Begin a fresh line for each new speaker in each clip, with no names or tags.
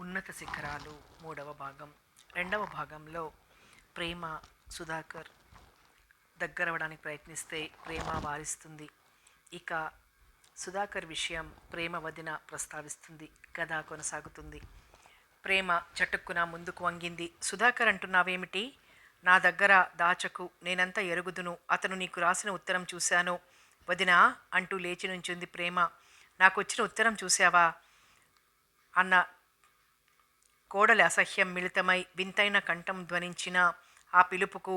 ఉన్నత శిఖరాలు మూడవ భాగం. రెండవ భాగంలో ప్రేమ సుధాకర్ దగ్గరవడానికి ప్రయత్నిస్తే ప్రేమ వారిస్తుంది. ఇక సుధాకర్ విషయం ప్రేమ వదిన ప్రస్తావిస్తుంది. కథ కొనసాగుతుంది. ప్రేమ చటుక్కున ముందుకు వంగింది. సుధాకర్ అంటున్నావేమిటి? నా దగ్గర దాచకు, నేనంతా ఎరుగుదును. అతను నీకు రాసిన ఉత్తరం చూశాను వదినా అంటూ లేచి నుంచుంది ప్రేమ. నాకొచ్చిన ఉత్తరం చూశావా అన్న కోడలి అసహ్యం మిళితమై వింతైన కంఠం ధ్వనించిన ఆ పిలుపుకు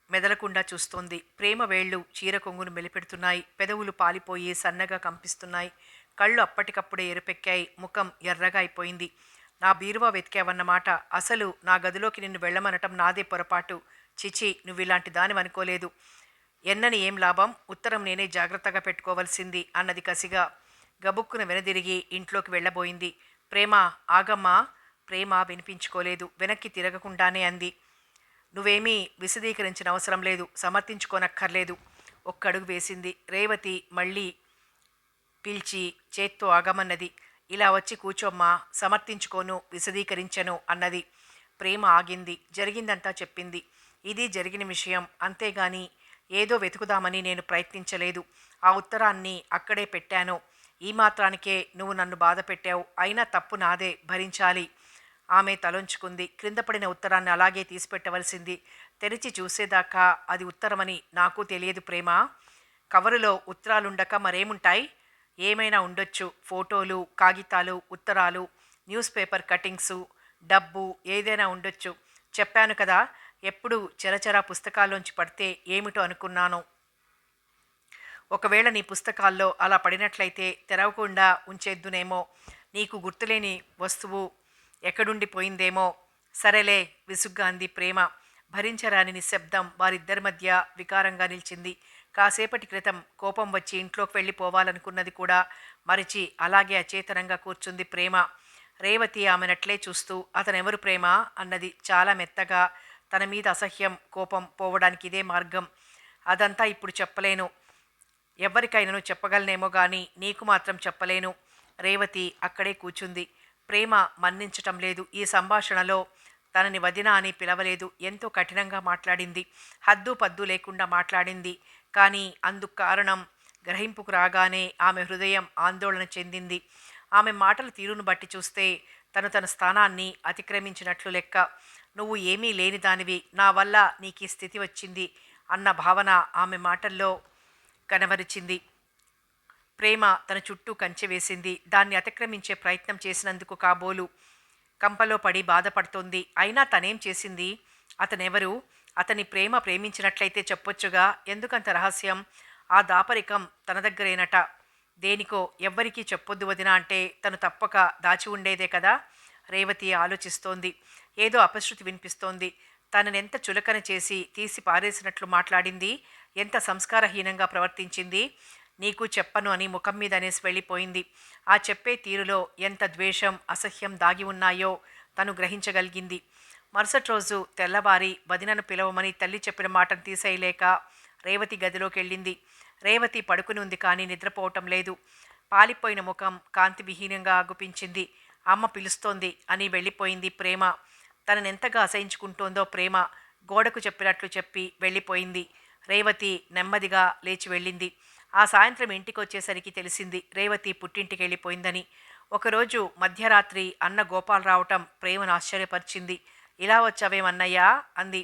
మెదలకుండా చూస్తోంది. ప్రేమ వేళ్లు చీర కొంగును మెలిపెడుతున్నాయి. పెదవులు పాలిపోయి సన్నగా కంపిస్తున్నాయి. కళ్ళు అప్పటికప్పుడే ఎరుపెక్కాయి. ముఖం ఎర్రగా అయిపోయింది. నా బీరువా వెతికావన్నమాట. అసలు నా గదిలోకి నిన్ను వెళ్ళమనటం నాదే పొరపాటు. చిచి, నువ్విలాంటి దానివనుకోలేదు. ఎన్నని ఏం లాభం? ఉత్తరం నేనే జాగ్రత్తగా పెట్టుకోవలసింది అన్నది కసిగా. గబుక్కున వెనదిరిగి ఇంట్లోకి వెళ్ళబోయింది. ప్రేమ, ఆగమ్మా. ప్రేమ వినిపించుకోలేదు. వెనక్కి తిరగకుండానే అంది, నువ్వేమీ విశదీకరించిన అవసరం లేదు, సమర్థించుకోనక్కర్లేదు. ఒక్కడుగు వేసింది. రేవతి మళ్ళీ పిలిచి చేత్తో ఆగమన్నది. ఇలా వచ్చి కూర్చోమ్మా, సమర్థించుకోను, విశదీకరించను అన్నది. ప్రేమ ఆగింది. జరిగిందంతా చెప్పింది. ఇది జరిగిన విషయం, అంతేగాని ఏదో వెతుకుదామని నేను ప్రయత్నించలేదు. ఆ ఉత్తరాన్ని అక్కడే పెట్టాను. ఈ మాత్రానికే నువ్వు నన్ను బాధ పెట్టావు. అయినా తప్పు నాదే, భరించాలి. ఆమె తలొంచుకుంది. క్రింద పడిన ఉత్తరాన్ని అలాగే తీసిపెట్టవలసింది. తెరిచి చూసేదాకా అది ఉత్తరమని నాకు తెలియదు ప్రేమ. కవరులో ఉత్తరాలుండక మరేముంటాయి? ఏమైనా ఉండొచ్చు. ఫోటోలు, కాగితాలు, ఉత్తరాలు, న్యూస్ పేపర్ కటింగ్సు, డబ్బు, ఏదైనా ఉండొచ్చు. చెప్పాను కదా, ఎప్పుడు చరచరా పుస్తకాల్లోంచి పడితే ఏమిటో అనుకున్నాను. ఒకవేళ నీ పుస్తకాల్లో అలా పడినట్లయితే తెరవకుండా ఉంచేద్దునేమో. నీకు గుర్తులేని వస్తువు ఎక్కడుండిపోయిందేమో. సరేలే, విసుగ్గా అంది ప్రేమ. భరించరాని నిశ్శబ్దం వారిద్దరి మధ్య వికారంగా నిలిచింది. కాసేపటి క్రితం కోపం వచ్చి ఇంట్లోకి వెళ్ళిపోవాలనుకున్నది కూడా మరిచి అలాగే అచేతనంగా కూర్చుంది ప్రేమ. రేవతి ఆమెనట్లే చూస్తూ, అతనెవరు ప్రేమ అన్నది చాలా మెత్తగా. తన మీద అసహ్యం, కోపం పోవడానికి ఇదే మార్గం. అదంతా ఇప్పుడు చెప్పలేను. ఎవరికైనాను చెప్పగలనేమో గాని నీకు మాత్రం చెప్పలేను. రేవతి అక్కడే కూర్చుంది. ప్రేమ మన్నించటం లేదు. ఈ సంభాషణలో తనని వదిన అని పిలవలేదు. ఎంతో కఠినంగా మాట్లాడింది. హద్దు పద్దు లేకుండా మాట్లాడింది. కానీ అందుకు కారణం గ్రహింపుకు రాగానే ఆమె హృదయం ఆందోళన చెందింది. ఆమె మాటల తీరును బట్టి చూస్తే తను తన స్థానాన్ని అతిక్రమించినట్లు లెక్క. నువ్వు ఏమీ లేని దానివి, నా వల్ల నీకు ఈ స్థితి వచ్చింది అన్న భావన ఆమె మాటల్లో కనబరిచింది. ప్రేమ తన చుట్టూ కంచె వేసింది. దాన్ని అతిక్రమించే ప్రయత్నం చేసినందుకు కాబోలు కంపలో పడి బాధపడుతోంది. అయినా తనేం చేసింది? అతనెవరు? అతని ప్రేమ ప్రేమించినట్లయితే చెప్పొచ్చుగా. ఎందుకంత రహస్యం? ఆ దాపరికం తన దగ్గరేనట. దేనికో ఎవ్వరికీ చెప్పొద్దు వదిన అంటే తను తప్పక దాచి ఉండేదే కదా. రేవతి ఆలోచిస్తోంది. ఏదో అపశృతి వినిపిస్తోంది. తననెంత చులకన చేసి తీసి పారేసినట్లు మాట్లాడింది. ఎంత సంస్కారహీనంగా ప్రవర్తించింది. నీకు చెప్పను అని ముఖం మీద అనేసి వెళ్ళిపోయింది. ఆ చెప్పే తీరులో ఎంత ద్వేషం, అసహ్యం దాగి ఉన్నాయో తను గ్రహించగలిగింది. మరుసటి రోజు తెల్లవారి వదినను పిలవమని తల్లి చెప్పిన మాటను తీసేయలేక రేవతి గదిలోకి వెళ్ళింది. రేవతి పడుకుని ఉంది, కానీ నిద్రపోవటం లేదు. పాలిపోయిన ముఖం కాంతి విహీనంగా అగుపించింది. అమ్మ పిలుస్తోంది అని వెళ్ళిపోయింది ప్రేమ. తననెంతగా అసహించుకుంటోందో ప్రేమ. గోడకు చెప్పినట్లు చెప్పి వెళ్ళిపోయింది. రేవతి నెమ్మదిగా లేచి వెళ్ళింది. ఆ సాయంత్రం ఇంటికి వచ్చేసరికి తెలిసింది రేవతి పుట్టింటికి వెళ్ళిపోయిందని. ఒకరోజు మధ్యరాత్రి అన్న గోపాల్ రావటం ప్రేమను ఆశ్చర్యపరిచింది. ఇలా వచ్చావేమన్నయ్యా అంది.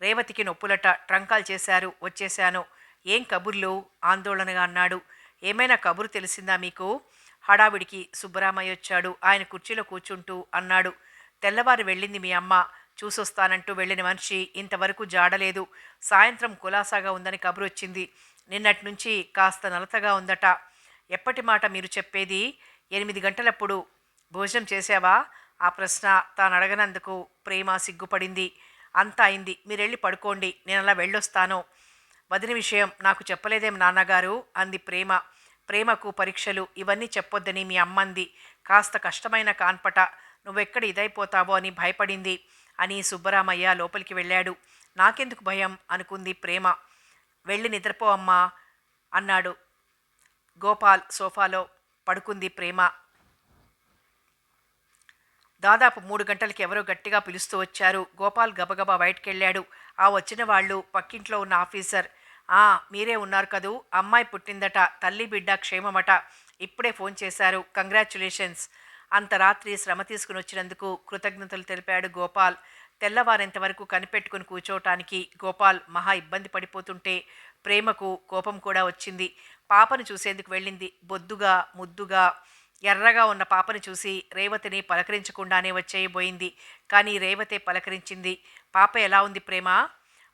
రేవతికి నొప్పులట, ట్రంకాలు చేశారు, వచ్చేశాను. ఏం కబుర్లు ఆందోళనగా అన్నాడు. ఏమైనా కబురు తెలిసిందా మీకు? హడావిడికి సుబ్బరామయ్య వచ్చాడు. ఆయన కుర్చీలో కూర్చుంటూ అన్నాడు, తెల్లవారు వెళ్ళింది మీ అమ్మ. చూసొస్తానంటూ వెళ్ళిన మనిషి ఇంతవరకు జాడలేదు. సాయంత్రం కులాసాగా ఉందని కబురు వచ్చింది. నిన్నటి నుంచి కాస్త నలతగా ఉందట. ఎప్పటి మాట మీరు చెప్పేది? 8 గంటలప్పుడు భోజనం చేశావా? ఆ ప్రశ్న తాను అడగనందుకు ప్రేమ సిగ్గుపడింది. అంతా అయింది, మీరెళ్ళి పడుకోండి, నేను అలా వెళ్ళొస్తాను. వదిన విషయం నాకు చెప్పలేదేం నాన్నగారు అంది ప్రేమ. ప్రేమకు పరీక్షలు ఇవన్నీ చెప్పొద్దని మీ అమ్మంది. కాస్త కష్టమైన కాన్పట. నువ్వెక్కడ ఇదైపోతావో అని భయపడింది అని సుబ్బరామయ్య లోపలికి వెళ్ళాడు. నాకెందుకు భయం అనుకుంది ప్రేమ. వెళ్ళి నిద్రపో అమ్మా అన్నాడు. గోపాల్ సోఫాలో పడుకుంది ప్రేమ. దాదాపు 3 గంటలకి ఎవరో గట్టిగా పిలుస్తూ వచ్చారు. గోపాల్ గబగబా బయటికెళ్ళాడు. ఆ వచ్చిన వాళ్ళు పక్కింట్లో ఉన్న ఆఫీసర్. "ఆ, మీరే ఉన్నారు కదూ, అమ్మాయి పుట్టిందట, తల్లి బిడ్డ క్షేమమట, ఇప్పుడే ఫోన్ చేశారు, కంగ్రాచ్యులేషన్స్." అంత రాత్రి శ్రమ తీసుకుని వచ్చినందుకు కృతజ్ఞతలు తెలిపాడు గోపాల్. తెల్లవారేంత వరకు కనిపెట్టుకుని కూర్చోవటానికి గోపాల్ మహా ఇబ్బంది పడిపోతుంటే ప్రేమకు కోపం కూడా వచ్చింది. పాపను చూసేందుకు వెళ్ళింది. బొద్దుగా ముద్దుగా ఎర్రగా ఉన్న పాపని చూసి రేవతిని పలకరించకుండానే వచ్చేయబోయింది. కానీ రేవతే పలకరించింది. "పాప ఎలా ఉంది ప్రేమ?"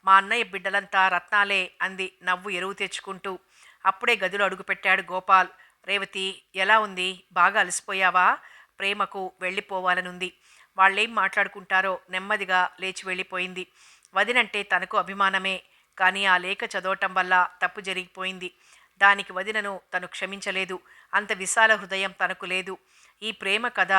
"మా అన్నయ్య బిడ్డలంతా రత్నాలే" అంది నవ్వు ఎరువు తెచ్చుకుంటూ. అప్పుడే గదిలో అడుగుపెట్టాడు గోపాల్. "రేవతి ఎలా ఉంది? బాగా అలసిపోయావా?" ప్రేమకు వెళ్ళిపోవాలనుంది. వాళ్ళేం మాట్లాడుకుంటారో నెమ్మదిగా లేచి వెళ్ళిపోయింది. వదినంటే తనకు అభిమానమే. కానీ ఆ లేఖ చదవటం వల్ల తప్పు జరిగిపోయింది. దానికి వదినను తను క్షమించలేదు. అంత విశాల హృదయం తనకు లేదు. ఈ ప్రేమ కథ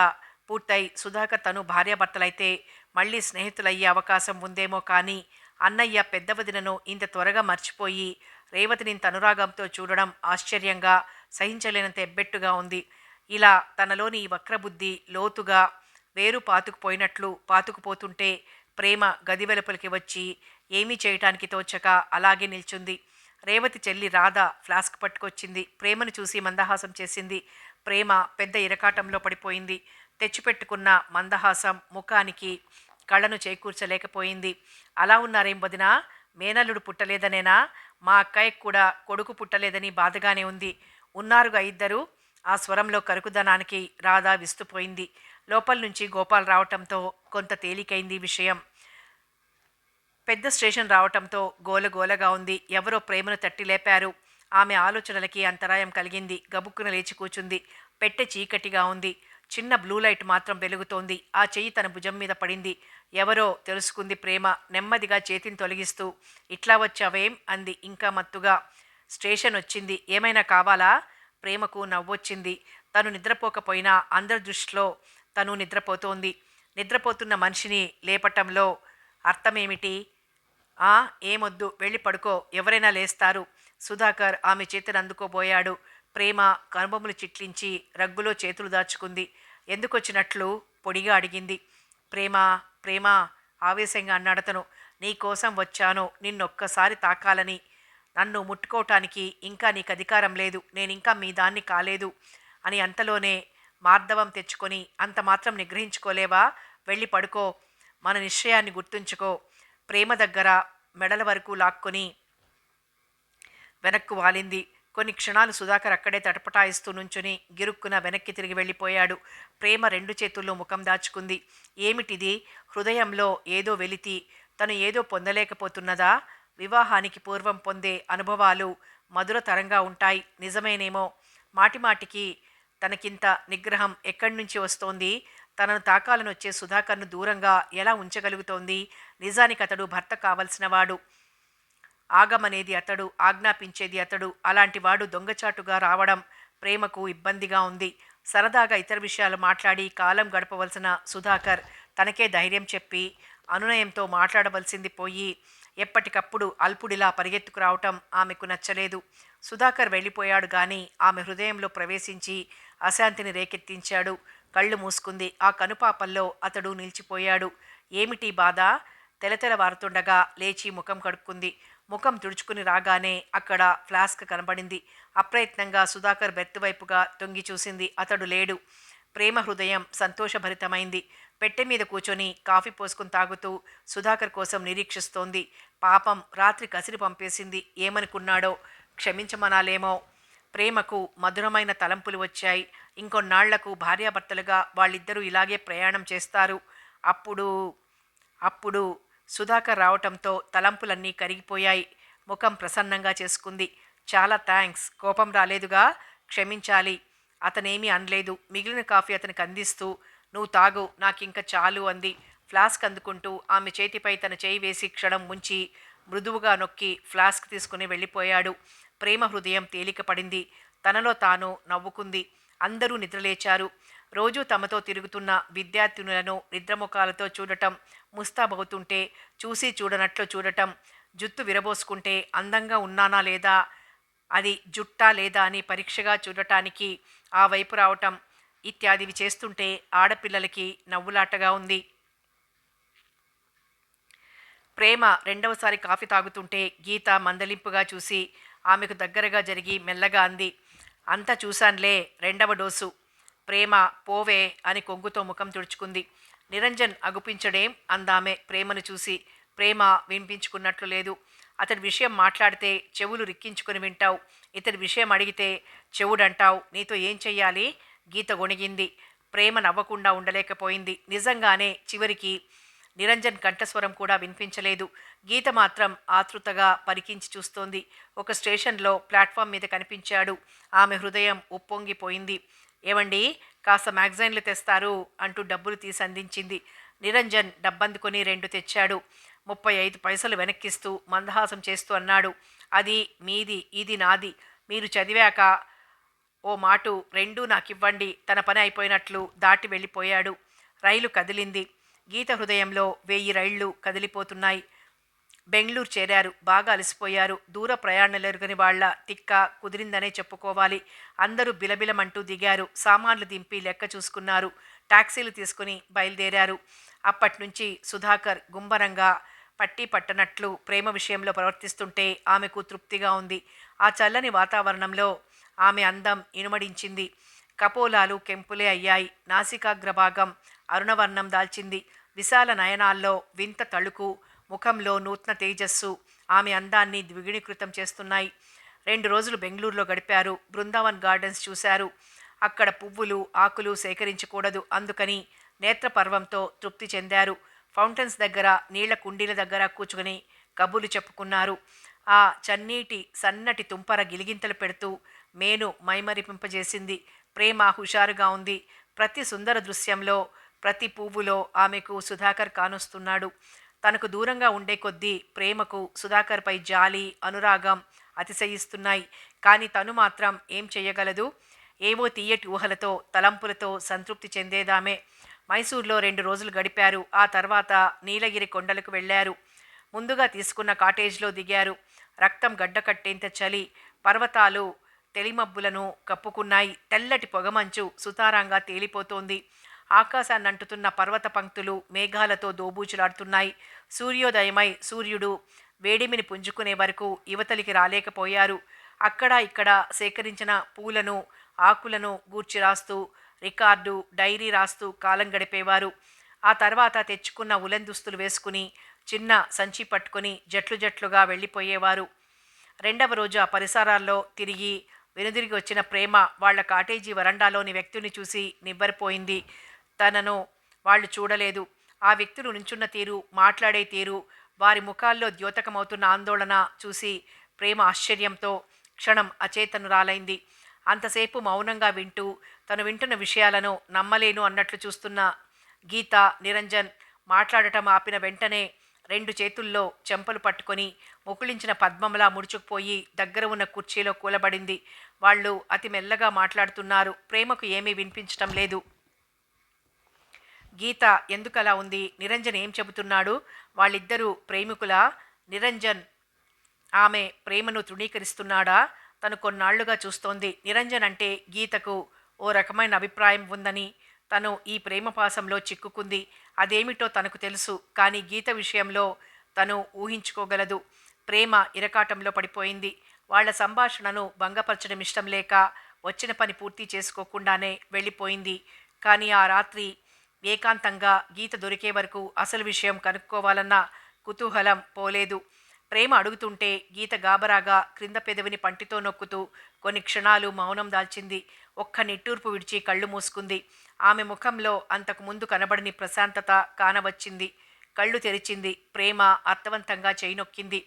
పూర్తయి సుధాకర్ తను భార్యాభర్తలైతే మళ్ళీ స్నేహితులయ్యే అవకాశం ఉందేమో. కానీ అన్నయ్య పెద్ద వదినను ఇంత త్వరగా మర్చిపోయి రేవతిని ఇంత అనురాగంతో చూడడం ఆశ్చర్యంగా, సహించలేనంత ఎబ్బెట్టుగా ఉంది. ఇలా తనలోని ఈ వక్రబుద్ధి లోతుగా వేరు పాతుకుపోయినట్లు పాతుకుపోతుంటే ప్రేమ గది వెలుపలికి వచ్చి ఏమీ చేయటానికి తోచక అలాగే నిల్చుంది. రేవతి చెల్లి రాధ ఫ్లాస్క్ పట్టుకొచ్చింది. ప్రేమను చూసి మందహాసం చేసింది. ప్రేమ పెద్ద ఇరకాటంలో పడిపోయింది. తెచ్చిపెట్టుకున్న మందహాసం ముఖానికి కళ్ళను చేకూర్చలేకపోయింది. "అలా ఉన్నారేం వదినా? మేనల్లుడు పుట్టలేదనేనా? మా అక్కయ్యకు కూడా కొడుకు పుట్టలేదని బాధగానే ఉంది." "ఉన్నారుగా ఇద్దరు." ఆ స్వరంలో కరుకుదనానికి రాధ విస్తుపోయింది. లోపల నుంచి గోపాల్ రావటంతో కొంత తేలికైంది విషయం. పెద్ద స్టేషన్ రావటంతో గోలగోలగా ఉంది. ఎవరో ప్రేమను తట్టి లేపారు. ఆమె ఆలోచనలకి అంతరాయం కలిగింది. గబుక్కున లేచి కూచుంది. పెట్టె చీకటిగా ఉంది. చిన్న బ్లూ లైట్ మాత్రం వెలుగుతోంది. ఆ చెయ్యి తన భుజం మీద పడింది. ఎవరో తెలుసుకుంది ప్రేమ. నెమ్మదిగా చేతిని తొలగిస్తూ, "ఇట్లా వచ్చావేం?" అంది ఇంకా మత్తుగా. "స్టేషన్ వచ్చింది, ఏమైనా కావాలా?" ప్రేమకు నవ్వొచ్చింది. తను నిద్రపోకపోయినా అందరి దృష్టిలో తను నిద్రపోతోంది. నిద్రపోతున్న మనిషిని లేపటంలో అర్థమేమిటి? "ఆ, ఏమొద్దు, వెళ్ళి పడుకో, ఎవరైనా లేస్తారు." సుధాకర్ ఆమె చేతిని అందుకోబోయాడు. ప్రేమ కనుబొమ్మలు చిట్లించి రగ్గులో చేతులు దాచుకుంది. "ఎందుకొచ్చినట్లు?" పొడిగా అడిగింది. "ప్రేమ, ప్రేమ," ఆవేశంగా అన్నాడతను. "నీ కోసం వచ్చాను, నిన్నొక్కసారి తాకాలని. నన్ను ముట్టుకోవటానికి ఇంకా నీకు అధికారం లేదు. నేనింకా మీ దాన్ని కాలేదు." అని అంతలోనే మార్దవం తెచ్చుకొని, "అంత మాత్రం నిగ్రహించుకోలేవా? వెళ్ళి పడుకో. మన నిశ్చయాన్ని గుర్తుంచుకో." ప్రేమ దగ్గర మెడల వరకు లాక్కొని వెనక్కు వాలింది. కొన్ని క్షణాలు సుధాకర్ అక్కడే తటపటాయిస్తూ నుంచుని గిరుక్కున వెనక్కి తిరిగి వెళ్ళిపోయాడు. ప్రేమ రెండు చేతుల్లో ముఖం దాచుకుంది. ఏమిటిది? హృదయంలో ఏదో వెలితి. తను ఏదో పొందలేకపోతున్నదా? వివాహానికి పూర్వం పొందే అనుభవాలు మధురతరంగా ఉంటాయి. నిజమేనేమో. మాటిమాటికి తనకింత నిగ్రహం ఎక్కడి నుంచి వస్తోంది? తనను తాకాలని వచ్చే సుధాకర్ను దూరంగా ఎలా ఉంచగలుగుతోంది? నిజానికి అతడు భర్త కావలసినవాడు. ఆగమనేది అతడు, ఆజ్ఞాపించేది అతడు. అలాంటి వాడు దొంగచాటుగా రావడం ప్రేమకు ఇబ్బందిగా ఉంది. సరదాగా ఇతర విషయాలు మాట్లాడి కాలం గడపవలసిన సుధాకర్ తనకే ధైర్యం చెప్పి అనునయంతో మాట్లాడవలసింది పోయి ఎప్పటికప్పుడు అల్పుడిలా పరిగెత్తుకురావటం ఆమెకు నచ్చలేదు. సుధాకర్ వెళ్ళిపోయాడు గాని ఆమె హృదయంలో ప్రవేశించి అశాంతిని రేకెత్తించాడు. కళ్ళు మూసుకుంది. ఆ కనుపాపల్లో అతడు నిలిచిపోయాడు. ఏమిటి బాధ? తెలతెలవారుతుండగా లేచి ముఖం కడుక్కుంది. ముఖం తుడుచుకుని రాగానే అక్కడ ఫ్లాస్క్ కనబడింది. అప్రయత్నంగా సుధాకర్ బెర్త్ వైపుగా తొంగి చూసింది. అతడు లేడు. ప్రేమ హృదయం సంతోషభరితమైంది. పెట్టె మీద కూర్చొని కాఫీ పోసుకుని తాగుతూ సుధాకర్ కోసం నిరీక్షిస్తోంది. పాపం, రాత్రి కసిరి పంపేసింది. ఏమనుకున్నాడో? క్షమించమనాలేమో. ప్రేమకు మధురమైన తలంపులు వచ్చాయి. ఇంకొన్నాళ్లకు భార్యాభర్తలుగా వాళ్ళిద్దరూ ఇలాగే ప్రయాణం చేస్తారు. అప్పుడు అప్పుడు సుధాకర్ రావటంతో తలంపులన్నీ కరిగిపోయాయి. ముఖం ప్రసన్నంగా చేసుకుంది. "చాలా థ్యాంక్స్. కోపం రాలేదుగా? క్షమించాలి." అతనేమీ అనలేదు. మిగిలిన కాఫీ అతనికి అందిస్తూ, "నువ్వు తాగు, నాకింక చాలు" అంది. ఫ్లాస్క్ అందుకుంటూ ఆమె చేతిపై తన చేయి వేసి క్షణం ముంచి మృదువుగా నొక్కి ఫ్లాస్క్ తీసుకుని వెళ్ళిపోయాడు. ప్రేమ హృదయం తేలికపడింది. తనలో తాను నవ్వుకుంది. అందరూ నిద్రలేచారు. రోజూ తమతో తిరుగుతున్న విద్యార్థినులను నిద్రముఖాలతో చూడటం, ముస్తాబవుతుంటే చూసి చూడనట్లు చూడటం, జుత్తు విరబోసుకుంటే అందంగా ఉన్నానా లేదా, అది జుట్టా లేదా అని పరీక్షగా చూడటానికి ఆ వైపు రావటం, ఇత్యాదివి చేస్తుంటే ఆడపిల్లలకి నవ్వులాటగా ఉంది. ప్రేమ రెండవసారి కాఫీ తాగుతుంటే గీత మందలింపుగా చూసి ఆమెకు దగ్గరగా జరిగి మెల్లగా అంది, అంతా చూశాన్లే, రెండవ డోసు. ప్రేమ పోవే అని కొంగుతో ముఖం తుడుచుకుంది. నిరంజన్ అగుపించడేం అందామె ప్రేమను చూసి. ప్రేమ వినిపించుకున్నట్లు లేదు. అతడి విషయం మాట్లాడితే చెవులు రిక్కించుకుని వింటావు, ఇతడి విషయం అడిగితే చెవుడంటావు, నీతో ఏం చెయ్యాలి? గీత గొణిగింది. ప్రేమ నవ్వకుండా ఉండలేకపోయింది. నిజంగానే చివరికి నిరంజన్ కంఠస్వరం కూడా వినిపించలేదు. గీత మాత్రం ఆతృతగా పరికించి చూస్తోంది. ఒక స్టేషన్లో ప్లాట్ఫామ్ మీద కనిపించాడు. ఆమె హృదయం ఉప్పొంగిపోయింది. ఏవండి, కాస్త మ్యాగజైన్లు తెస్తారు అంటూ డబ్బులు తీసి అందించింది. నిరంజన్ డబ్బందుకొని 2 తెచ్చాడు. 35 పైసలు వెనక్కిస్తూ మందహాసం చేస్తూ అన్నాడు, అది మీది, ఇది నాది. మీరు చదివాక ఓ మాటు రెండూ నాకివ్వండి. తన పని అయిపోయినట్లు దాటి వెళ్ళిపోయాడు. రైలు కదిలింది. గీత హృదయంలో 1000 రైళ్లు కదిలిపోతున్నాయి. బెంగళూరు చేరారు. బాగా అలసిపోయారు. దూర ప్రయాణాలెరుగని వాళ్ల తిక్క కుదిరిందనే చెప్పుకోవాలి. అందరూ బిలబిలమంటూ దిగారు. సామాన్లు దింపి లెక్క చూసుకున్నారు. టాక్సీలు తీసుకుని బయలుదేరారు. అప్పట్నుంచి సుధాకర్ గుంభరంగా పట్టి పట్టనట్లు ప్రేమ విషయంలో ప్రవర్తిస్తుంటే ఆమెకు తృప్తిగా ఉంది. ఆ చల్లని వాతావరణంలో ఆమె అందం ఇనుమడించింది. కపోలాలు కెంపులే అయ్యాయి. నాసికాగ్రభాగం అరుణవర్ణం దాల్చింది. విశాల నయనాల్లో వింత తళుకు, ముఖంలో నూతన తేజస్సు ఆమె అందాన్ని ద్విగుణీకృతం చేస్తున్నాయి. 2 రోజులు బెంగళూరులో గడిపారు. బృందావన్ గార్డెన్స్ చూశారు. అక్కడ పువ్వులు ఆకులు సేకరించకూడదు, అందుకని నేత్రపర్వంతో తృప్తి చెందారు. ఫౌంటైన్స్ దగ్గర, నీళ్ల కుండీల దగ్గర కూర్చుని కబుర్లు చెప్పుకున్నారు. ఆ చన్నీటి సన్నటి తుంపర గిలిగింతలు పెడుతూ మేను మైమరిపింపజేసింది. ప్రేమ హుషారుగా ఉంది. ప్రతి సుందర దృశ్యంలో, ప్రతి పువ్వులో ఆమెకు సుధాకర్ కానొస్తున్నాడు. తనకు దూరంగా ఉండే కొద్దీ ప్రేమకు సుధాకర్పై జాలి, అనురాగం అతిశయిస్తున్నాయి. కానీ తను మాత్రం ఏం చెయ్యగలదు? ఏవో తీయటి ఊహలతో, తలంపులతో సంతృప్తి చెందేదామే. మైసూర్లో 2 రోజులు గడిపారు. ఆ తర్వాత నీలగిరి కొండలకు వెళ్లారు. ముందుగా తీసుకున్న కాటేజ్లో దిగారు. రక్తం గడ్డకట్టేంత చలి. పర్వతాలు తెలిమబ్బులను కప్పుకున్నాయి. తెల్లటి పొగమంచు సుతారంగా తేలిపోతోంది. ఆకాశాన్నంటుతున్న పర్వత పంక్తులు మేఘాలతో దోబూచులాడుతున్నాయి. సూర్యోదయమై సూర్యుడు వేడిమిని పుంజుకునే వరకు యువతలికి రాలేకపోయారు. అక్కడ ఇక్కడ సేకరించిన పూలను ఆకులను గూర్చి రాస్తూ, రికార్డు డైరీ రాస్తూ కాలం గడిపేవారు. ఆ తర్వాత తెచ్చుకున్న ఉలెన్ దుస్తులు వేసుకుని చిన్న సంచి పట్టుకుని జట్లు జట్లుగా వెళ్ళిపోయేవారు. 2వ రోజు ఆ పరిసరాల్లో తిరిగి వెనుదిరిగి వచ్చిన ప్రేమ వాళ్ల కాటేజీ వరండాలోని వ్యక్తిని చూసి నివ్వెరపోయింది. తనను వాళ్ళు చూడలేదు. ఆ వ్యక్తులు నుంచున్న తీరు, మాట్లాడే తీరు, వారి ముఖాల్లో ద్యోతకమవుతున్న ఆందోళన చూసి ప్రేమ ఆశ్చర్యంతో క్షణం అచేతనురాలైంది. అంతసేపు మౌనంగా వింటూ తను వింటున్న విషయాలను నమ్మలేను అన్నట్లు చూస్తున్న గీత, నిరంజన్ మాట్లాడటం ఆపిన వెంటనే 2 చేతుల్లో చెంపలు పట్టుకొని ముకుళించిన పద్మంలా ముడుచుకుపోయి దగ్గర ఉన్న కుర్చీలో కూలబడింది. వాళ్ళు అతి మెల్లగా మాట్లాడుతున్నారు. ప్రేమకు ఏమీ వినిపించటం లేదు. గీత ఎందుకలా ఉంది? నిరంజన్ ఏం చెబుతున్నాడు? వాళ్ళిద్దరూ ప్రేమికులా? నిరంజన్ ఆమె ప్రేమను తృణీకరిస్తున్నాడా? తను కొన్నాళ్లుగా చూస్తోంది. నిరంజన్ అంటే గీతకు ఓ రకమైన అభిప్రాయం ఉందని. తను ఈ ప్రేమపాసంలో చిక్కుకుంది. అదేమిటో తనకు తెలుసు. కానీ గీత విషయంలో తను ఊహించుకోగలదు. ప్రేమ ఇరకాటంలో పడిపోయింది. వాళ్ల సంభాషణను భంగపరచడం ఇష్టం లేక వచ్చిన పని పూర్తి చేసుకోకుండానే వెళ్ళిపోయింది. కానీ ఆ రాత్రి ఏకాంతంగా గీత దొరికే వరకు అసలు విషయం కనుక్కోవాలన్న కుతూహలం పోలేదు. ప్రేమ అడుగుతుంటే గీత గాబరాగా క్రింద పెదవిని పంటితో నొక్కుతూ కొన్ని క్షణాలు మౌనం దాల్చింది. ఒక్క నిట్టూర్పు విడిచి కళ్ళు మూసుకుంది. ఆమె ముఖంలో అంతకు ముందు కనబడని ప్రశాంతత కానవచ్చింది. కళ్ళు తెరిచింది. ప్రేమ అర్థవంతంగా చేయి నొక్కింది.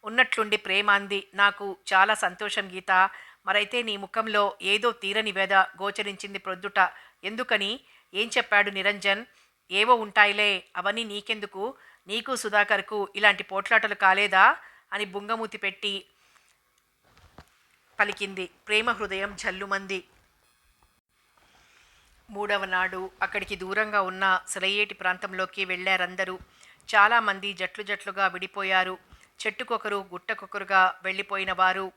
ఉన్నట్లుండి ప్రేమ అంది, నాకు చాలా సంతోషం గీత. మరైతే నీ ముఖంలో ఏదో తీరని వేద గోచరించింది ప్రొద్దుట. ఎందుకని? ఏం చెప్పాడు నిరంజన్? ఏవో ఉంటాయిలే, అవన్నీ నీకెందుకు? నీకు సుధాకర్కు ఇలాంటి పోట్లాటలు కాలేదా అని బుంగమూతి పెట్టి పలికింది. ప్రేమ హృదయం జల్లుమంది. 3వ నాడు అక్కడికి దూరంగా ఉన్న సెలయేటి ప్రాంతంలోకి వెళ్ళారందరూ. చాలామంది జట్లు జట్లుగా విడిపోయారు. చెట్టుకొకరు గుట్టకొకరుగా వెళ్ళిపోయిన వారు.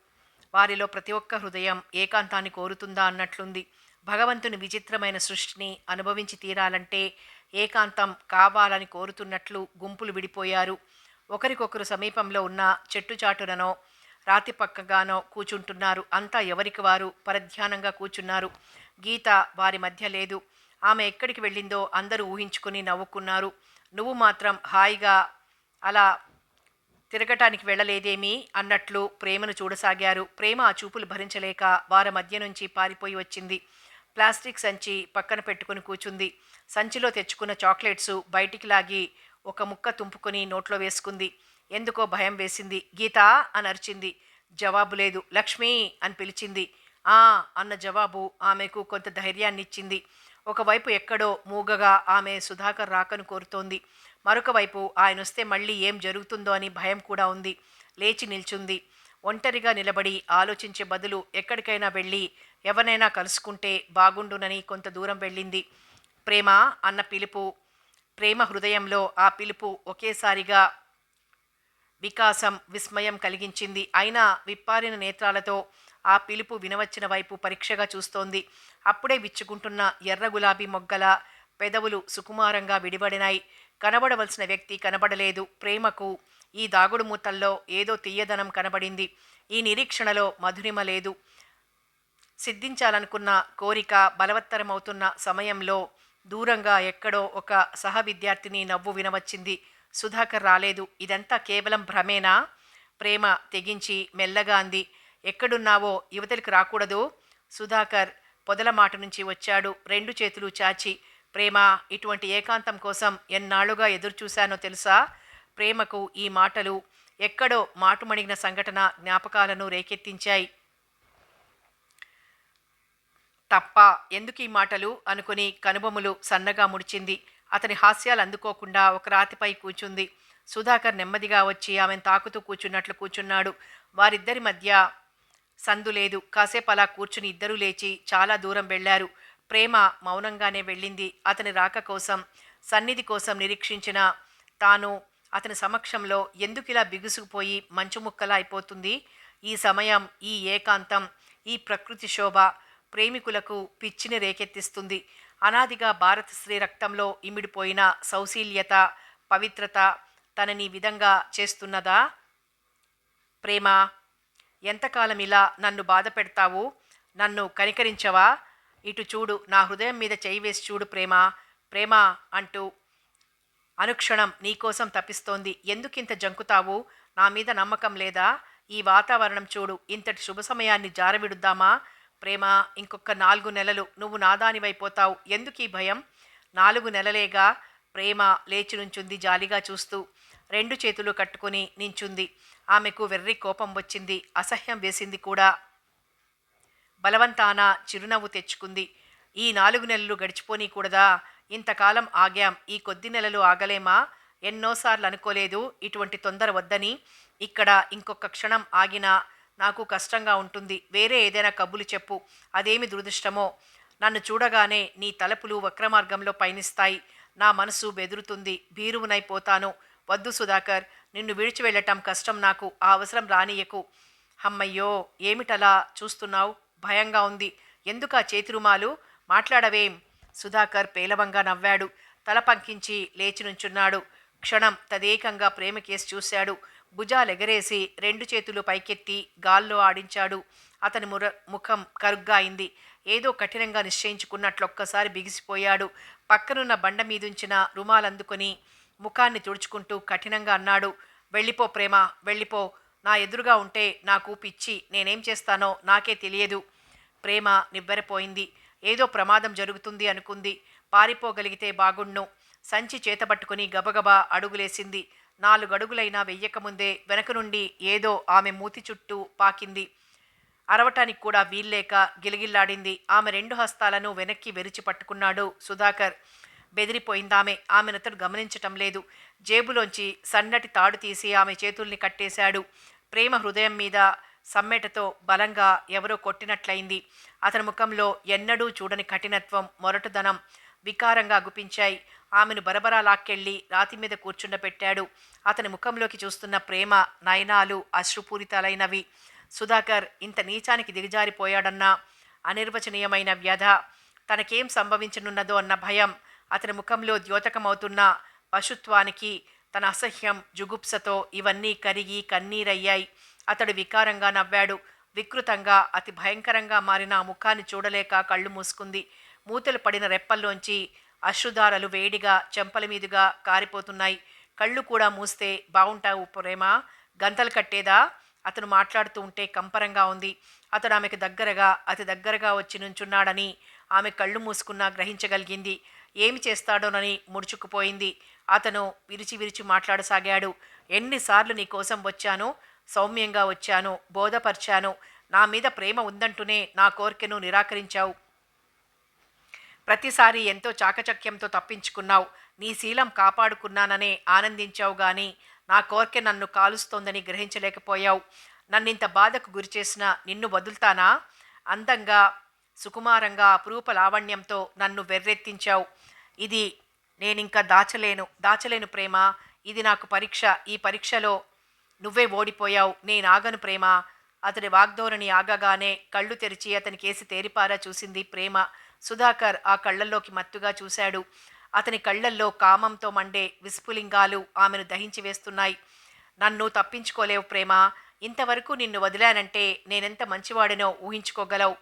వారిలో ప్రతి ఒక్క హృదయం ఏకాంతాన్ని కోరుతుందా అన్నట్లుంది. భగవంతుని విచిత్రమైన సృష్టిని అనుభవించి తీరాలంటే ఏకాంతం కావాలని కోరుతున్నట్లు గుంపులు విడిపోయారు. ఒకరికొకరు సమీపంలో ఉన్న చెట్టుచాటుననో రాతి పక్కగానో కూచుంటున్నారు. అంతా ఎవరికి వారు పరధ్యానంగా కూచున్నారు. గీత వారి మధ్య లేదు. ఆమె ఎక్కడికి వెళ్ళిందో అందరూ ఊహించుకుని నవ్వుకున్నారు. నువ్వు మాత్రం హాయిగా అలా తిరగటానికి వెళ్ళలేదేమీ అన్నట్లు ప్రేమను చూడసాగారు. ప్రేమ ఆ చూపులు భరించలేక వారి మధ్య నుంచి పారిపోయి వచ్చింది. ప్లాస్టిక్ సంచి పక్కన పెట్టుకుని కూచుంది. సంచిలో తెచ్చుకున్న చాక్లెట్స్ బయటికి లాగి ఒక ముక్క తుంపుకొని నోట్లో వేసుకుంది. ఎందుకో భయం వేసింది. గీతా అని అరిచింది. జవాబు లేదు. లక్ష్మి అని పిలిచింది. ఆ అన్న జవాబు ఆమెకు కొంత ధైర్యాన్నిచ్చింది. ఒకవైపు ఎక్కడో మూగగా ఆమె సుధాకర్ రాకను కోరుతోంది. మరొక వైపు ఆయన వస్తే మళ్ళీ ఏం జరుగుతుందో అని భయం కూడా ఉంది. లేచి నిల్చుంది. ఒంటరిగా నిలబడి ఆలోచించే బదులు ఎక్కడికైనా వెళ్ళి ఎవరినైనా కలుసుకుంటే బాగుండునని కొంత దూరం వెళ్ళింది. ప్రేమ అన్న పిలుపు, ప్రేమ హృదయంలో ఆ పిలుపు ఒకేసారిగా వికాసం విస్మయం కలిగించింది. అయినా విప్పారిన నేత్రాలతో ఆ పిలుపు వినవచ్చిన వైపు పరీక్షగా చూస్తోంది. అప్పుడే విచ్చుకుంటున్న ఎర్ర గులాబీ మొగ్గల పెదవులు సుకుమారంగా విడివడినాయి. కనబడవలసిన వ్యక్తి కనబడలేదు. ప్రేమకు ఈ దాగుడు మూతల్లో ఏదో తీయదనం కనబడింది. ఈ నిరీక్షణలో మధురిమ లేదు. సిద్ధించాలనుకున్న కోరిక బలవత్తరమవుతున్న సమయంలో దూరంగా ఎక్కడో ఒక సహ విద్యార్థిని నవ్వు వినవచ్చింది. సుధాకర్ రాలేదు. ఇదంతా కేవలం భ్రమేనా? ప్రేమ తెగించి మెల్లగా అంది. ఎక్కడున్నావో యువతలికి రాకూడదు? సుధాకర్ పొదల మాట నుంచి వచ్చాడు, రెండు చేతులు చాచి. ప్రేమ, ఇటువంటి ఏకాంతం కోసం ఎన్నాళ్లుగా ఎదురుచూశానో తెలుసా? ప్రేమకు ఈ మాటలు ఎక్కడో మాటుమణిగిన సంఘటన జ్ఞాపకాలను రేకెత్తించాయి. తప్ప ఎందుకు ఈ మాటలు అనుకుని కనుబొమ్మలు సన్నగా ముడిచింది. అతని హాస్యాలు అందుకోకుండా ఒక రాతిపై కూర్చుంది. సుధాకర్ నెమ్మదిగా వచ్చి ఆమెను తాకుతూ కూర్చున్నట్లు కూర్చున్నాడు. వారిద్దరి మధ్య సందు లేదు. కాసేపు అలా కూర్చుని ఇద్దరూ లేచి చాలా దూరం వెళ్లారు. ప్రేమ మౌనంగానే వెళ్ళింది. అతని రాక కోసం, సన్నిధి కోసం నిరీక్షించిన తాను అతని సమక్షంలో ఎందుకిలా బిగుసుకుపోయి మంచు ముక్కలా అయిపోతుంది? ఈ సమయం, ఈ ఏకాంతం, ఈ ప్రకృతి శోభ ప్రేమికులకు పిచ్చిని రేకెత్తిస్తుంది. అనాదిగా భారత స్త్రీ రక్తంలో ఇమిడిపోయిన సౌశీల్యత, పవిత్రత తనని విధంగా చేస్తున్నదా? ప్రేమ, ఎంతకాలం ఇలా నన్ను బాధ పెడతావు? నన్ను కనికరించవా? ఇటు చూడు, నా హృదయం మీద చేయి వేసి చూడు ప్రేమ, ప్రేమ అంటూ అనుక్షణం నీకోసం తప్పిస్తోంది. ఎందుకింత జంకుతావు? నా మీద నమ్మకం లేదా? ఈ వాతావరణం చూడు, ఇంతటి శుభ సమయాన్ని జారవిడుద్దామా? ప్రేమ, ఇంకొక 4 నెలలు నువ్వు నాదానివైపోతావు. ఎందుకీ భయం? 4 నెలలేగా. ప్రేమ లేచి నుంచుంది జాలిగా చూస్తూ. రెండు చేతులు కట్టుకుని నించుంది. ఆమెకు వెర్రి కోపం వచ్చింది. అసహ్యం వేసింది కూడా. బలవంతాన చిరునవ్వు తెచ్చుకుంది. ఈ 4 నెలలు గడిచిపోనీకూడదా? ఇంతకాలం ఆగాం, ఈ కొద్ది నెలలు ఆగలేమా? ఎన్నోసార్లు అనుకోలేదు ఇటువంటి తొందర వద్దని. ఇక్కడ ఇంకొక క్షణం ఆగినా నాకు కష్టంగా ఉంటుంది. వేరే ఏదైనా కబులు చెప్పు. అదేమి దురదృష్టమో. నన్ను చూడగానే నీ తలపులు వక్రమార్గంలో పయనిస్తాయి. నా మనసు బెదురుతుంది. భీరువునైపోతాను. వద్దు సుధాకర్, నిన్ను విడిచి వెళ్ళటం కష్టం నాకు. ఆ అవసరం రానియకు. హమ్మయ్యో, ఏమిటలా చూస్తున్నావు? భయంగా ఉంది. ఎందుకా చేతిరుమాలు? మాట్లాడవేం? సుధాకర్ పేలవంగా నవ్వాడు. తల పంకించి లేచి నుంచున్నాడు. క్షణం తదేకంగా ప్రేమ కేసి చూశాడు. భుజాలెగరేసి రెండు చేతులు పైకెత్తి గాల్లో ఆడించాడు. అతని ముఖం కరుగ్గా అయింది. ఏదో కఠినంగా నిశ్చయించుకున్నట్లొక్కసారి బిగిసిపోయాడు. పక్కనున్న బండ మీదుంచిన రుమాలందుకొని ముఖాన్ని తుడుచుకుంటూ కఠినంగా అన్నాడు. వెళ్ళిపో ప్రేమ, వెళ్ళిపో. నా ఎదురుగా ఉంటే నాకు పిచ్చి. నేనేం చేస్తానో నాకే తెలియదు. ప్రేమ నివ్వెరపోయింది. ఏదో ప్రమాదం జరుగుతుంది అనుకుంది. పారిపోగలిగితే బాగుణ్ణు. సంచి చేతబట్టుకుని గబగబా అడుగులేసింది. 4 అడుగులైనా వెయ్యకముందే వెనక నుండి ఏదో ఆమె మూతి చుట్టూ పాకింది. అరవటానికి కూడా వీల్లేక గిలగిల్లాడింది. ఆమె 2 హస్తాలను వెనక్కి వెరిచి పట్టుకున్నాడు సుధాకర్. బెదిరిపోయిందామె. ఆమెనతడు గమనించటం లేదు. జేబులోంచి సన్నటి తాడు తీసి ఆమె చేతుల్ని కట్టేశాడు. ప్రేమ హృదయం మీద సమ్మెటతో బలంగా ఎవరో కొట్టినట్లయింది. అతని ముఖంలో ఎన్నడూ చూడని కఠినత్వం, మొరటుదనం వికారంగా అగుపించాయి. ఆమెను బరబరా లాక్కెళ్ళి రాతి మీద కూర్చుండబెట్టాడు. అతని ముఖంలోకి చూస్తున్న ప్రేమ నయనాలు అశ్రుపూరితాలైనవి. సుధాకర్ ఇంత నీచానికి దిగజారిపోయాడన్నా అనిర్వచనీయమైన వ్యధ, తనకేం సంభవించనున్నదో అన్న భయం, అతని ముఖంలో ద్యోతకమవుతున్న పశుత్వానికి తన అసహ్యం, జుగుప్సతో ఇవన్నీ కరిగి కన్నీరయ్యాయి. అతడు వికారంగా నవ్వాడు. వికృతంగా అతి భయంకరంగా మారిన ఆ ముఖాన్ని చూడలేక కళ్ళు మూసుకుంది. మూతలు పడిన రెప్పల్లోంచి అశ్రుధారలు వేడిగా చెంపల మీదుగా కారిపోతున్నాయి. కళ్ళు కూడా మూస్తే బావుంటావు ప్రేమ, గంతలు కట్టేదా? అతను మాట్లాడుతూ ఉంటే కంపరంగా ఉంది. అతడు ఆమెకు దగ్గరగా, అతి దగ్గరగా వచ్చి నుంచున్నాడని ఆమె కళ్ళు మూసుకున్నా గ్రహించగలిగింది. ఏమి చేస్తాడోనని ముడుచుకుపోయింది. అతను విరిచి విరిచి మాట్లాడసాగాడు. ఎన్నిసార్లు నీ కోసం వచ్చాను, సౌమ్యంగా వచ్చాను, బోధపరిచాను. నా మీద ప్రేమ ఉందంటూనే నా కోరికను నిరాకరించావు. ప్రతిసారి ఎంతో చాకచక్యంతో తప్పించుకున్నావు. నీ శీలం కాపాడుకున్నాననే ఆనందించావు గాని నా కోరిక నన్ను కాలుస్తోందని గ్రహించలేకపోయావు. నన్నింత బాధకు గురిచేసిన నిన్ను వదులుతానా? అందంగా, సుకుమారంగా, అపురూప లావణ్యంతో నన్ను వెర్రెత్తించావు. ఇది నేనింకా దాచలేను ప్రేమ. ఇది నాకు పరీక్ష. ఈ పరీక్షలో నువ్వే ఓడిపోయావు. నేనాగను ప్రేమ. అతడి వాగ్ధోరణి ఆగగానే కళ్ళు తెరిచి అతని కేసి తేరిపారా చూసింది ప్రేమ. సుధాకర్ ఆ కళ్ళల్లోకి మత్తుగా చూశాడు. అతని కళ్ళల్లో కామంతో మండే విస్ఫులింగాలు ఆమెను దహించి వేస్తున్నాయి. నన్ను తప్పించుకోలేవు ప్రేమ. ఇంతవరకు నిన్ను వదిలానంటే నేనెంత మంచివాడినో ఊహించుకోగలవు.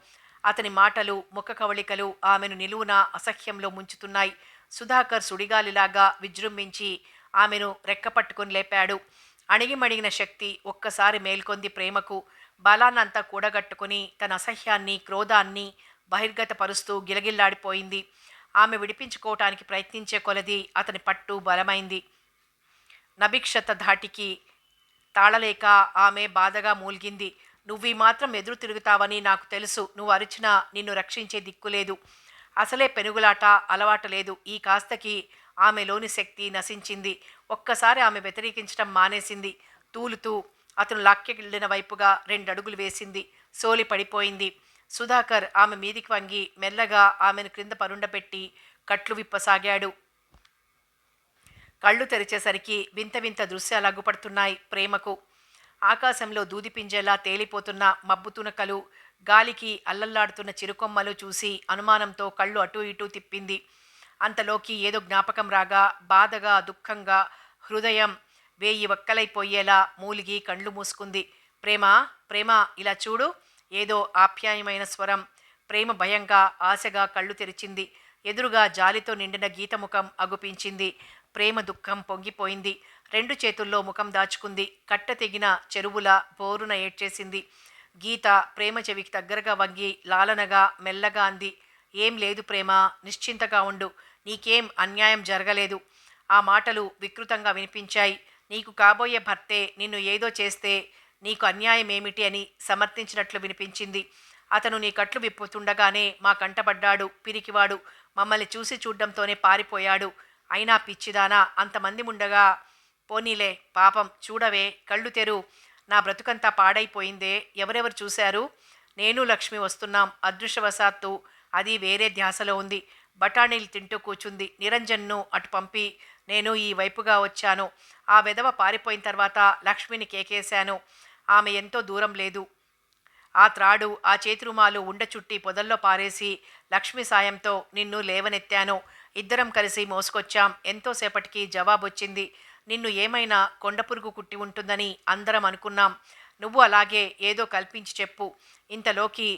అతని మాటలు, ముఖ కవళికలు ఆమెను నిలువున అసహ్యంలో ముంచుతున్నాయి. సుధాకర్ సుడిగాలిలాగా విజృంభించి ఆమెను రెక్కపట్టుకుని లేపాడు. అణిగిమణిగిన శక్తి ఒక్కసారి మేల్కొంది ప్రేమకు. బలాన్నంతా కూడగట్టుకుని తన అసహ్యాన్ని, క్రోధాన్ని బహిర్గతపరుస్తూ గిలగిల్లాడిపోయింది. ఆమె విడిపించుకోవటానికి ప్రయత్నించే కొలది అతని పట్టు బలమైంది. నభిక్షత ధాటికి తాళలేక ఆమె బాధగా మూల్గింది. నువ్వీ మాత్రం ఎదురు తిరుగుతావని నాకు తెలుసు. నువ్వు అరిచినా నిన్ను రక్షించే దిక్కులేదు. అసలే పెనుగులాట అలవాటు లేదు. ఈ కాస్తకి ఆమెలోని శక్తి నశించింది. ఒక్కసారి ఆమె వ్యతిరేకించడం మానేసింది. తూలుతూ అతను లాక్కెళ్ళిన వైపుగా 2 అడుగులు వేసింది. సోలి పడిపోయింది. సుధాకర్ ఆమె మీదికి వంగి మెల్లగా ఆమెను క్రింద పరుండబెట్టి కట్లు విప్పసాగాడు. కళ్ళు తెరిచేసరికి వింత వింత దృశ్యాలు అగ్గుపడుతున్నాయి ప్రేమకు. ఆకాశంలో దూదిపింజేలా తేలిపోతున్న మబ్బు తునకలు, గాలికి అల్లల్లాడుతున్న చిరుకొమ్మలు చూసి అనుమానంతో కళ్ళు అటూ ఇటూ తిప్పింది. అంతలోకి ఏదో జ్ఞాపకం రాగా బాధగా, దుఃఖంగా, హృదయం 1000 వక్కలైపోయేలా మూలిగి కళ్ళు మూసుకుంది. ప్రేమ, ప్రేమ, ఇలా చూడు. ఏదో ఆప్యాయమైన స్వరం. ప్రేమ భయంగా, ఆశగా కళ్ళు తెరిచింది. ఎదురుగా జాలితో నిండిన గీతముఖం అగుపించింది. ప్రేమ దుఃఖం పొంగిపోయింది. 2 చేతుల్లో ముఖం దాచుకుంది. కట్ట తెగిన చెరువులా బోరున ఏడ్చేసింది. గీత ప్రేమ చెవికి దగ్గరగా వంగి లాలనగా మెల్లగా అంది. ఏం లేదు ప్రేమ, నిశ్చింతగా ఉండు. నీకేం అన్యాయం జరగలేదు. ఆ మాటలు వికృతంగా వినిపించాయి. నీకు కాబోయే భర్తే నిన్ను ఏదో చేస్తే నీకు అన్యాయం ఏమిటి అని సమర్థించినట్లు వినిపించింది. అతను నీ కట్లు విప్పుతుండగానే మా కంటబడ్డాడు. పిరికివాడు. మమ్మల్ని చూసి చూడ్డంతోనే పారిపోయాడు. అయినా పిచ్చిదానా, అంతమంది ఉండగా. పోనీలే, పాపం, చూడవే, కళ్ళు తెరు. నా బ్రతుకంతా పాడైపోయిందే. ఎవరెవరు చూశారు? నేను లక్ష్మి వస్తున్నాం. అదృష్టవశాత్తు అది వేరే ధ్యాసలో ఉంది. బఠానీలు తింటూ కూర్చుంది. నిరంజన్ను అటు పంపి నేను ఈ వైపుగా వచ్చాను. ఆ వెధవ పారిపోయిన తర్వాత లక్ష్మిని కేకేశాను. ఆమె ఎంతో దూరం లేదు. ఆ త్రాడు, ఆ చేతిరుమాలు ఉండ చుట్టి పొదల్లో పారేసి లక్ష్మి సాయంతో నిన్ను లేవనెత్తాను. ఇద్దరం కలిసి మోసుకొచ్చాం. ఎంతోసేపటికి జవాబొచ్చింది. నిన్ను ఏమైనా కొండపురుగు కుట్టి ఉంటుందని అందరం అనుకున్నాం. నువ్వు అలాగే ఏదో కల్పించి చెప్పు. ఇంతలోకి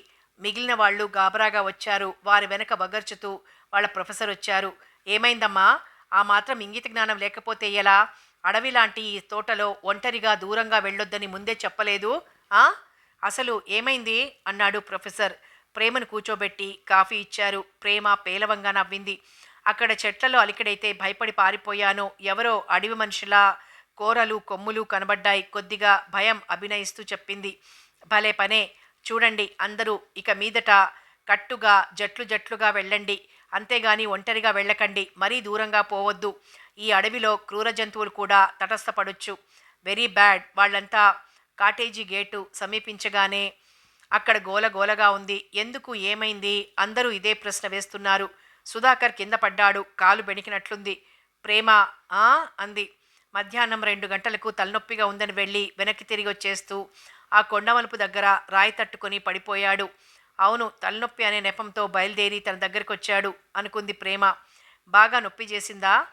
మిగిలిన వాళ్ళు గాబరాగా వచ్చారు. వారి వెనక బగర్చుతూ వాళ్ళ ప్రొఫెసర్ వచ్చారు. ఏమైందమ్మా? ఆ మాత్రం ఇంగిత జ్ఞానం లేకపోతే ఎలా? అడవి లాంటి ఈ తోటలో ఒంటరిగా దూరంగా వెళ్ళొద్దని ముందే చెప్పలేదు? అసలు ఏమైంది? అన్నాడు ప్రొఫెసర్. ప్రేమను కూర్చోబెట్టి కాఫీ ఇచ్చారు. ప్రేమ పేలవంగా నవ్వింది. అక్కడ చెట్లలో అలికిడైతే భయపడి పారిపోయాను. ఎవరో అడవి మనిషిలా కోరలు కొమ్ములు కనబడ్డాయి. కొద్దిగా భయం అభినయిస్తూ చెప్పింది. భలే పనే. చూడండి, అందరూ ఇక మీదట కట్టుగా జట్లు జట్లుగా వెళ్ళండి. అంతేగాని ఒంటరిగా వెళ్ళకండి. మరీ దూరంగా పోవద్దు. ఈ అడవిలో క్రూర జంతువులు కూడా తటస్థపడొచ్చు. Very bad. వాళ్ళంతా కాటేజీ గేటు సమీపించగానే అక్కడ గోలగోలగా ఉంది. ఎందుకు, ఏమైంది? అందరూ ఇదే ప్రశ్న వేస్తున్నారు. సుధాకర్ కింద పడ్డాడు. కాలు బెణికినట్లుంది. ప్రేమ అంది. మధ్యాహ్నం 2 గంటలకు తలనొప్పిగా ఉందని వెళ్ళి వెనక్కి తిరిగి వచ్చేస్తూ ఆ కొండమలుపు దగ్గర రాయి తట్టుకొని పడిపోయాడు. అవును, తలనొప్పి అనే నెపంతో బయలుదేరి తన దగ్గరకొచ్చాడు అనుకుంది ప్రేమ. బాగా నొప్పి చేసిందా?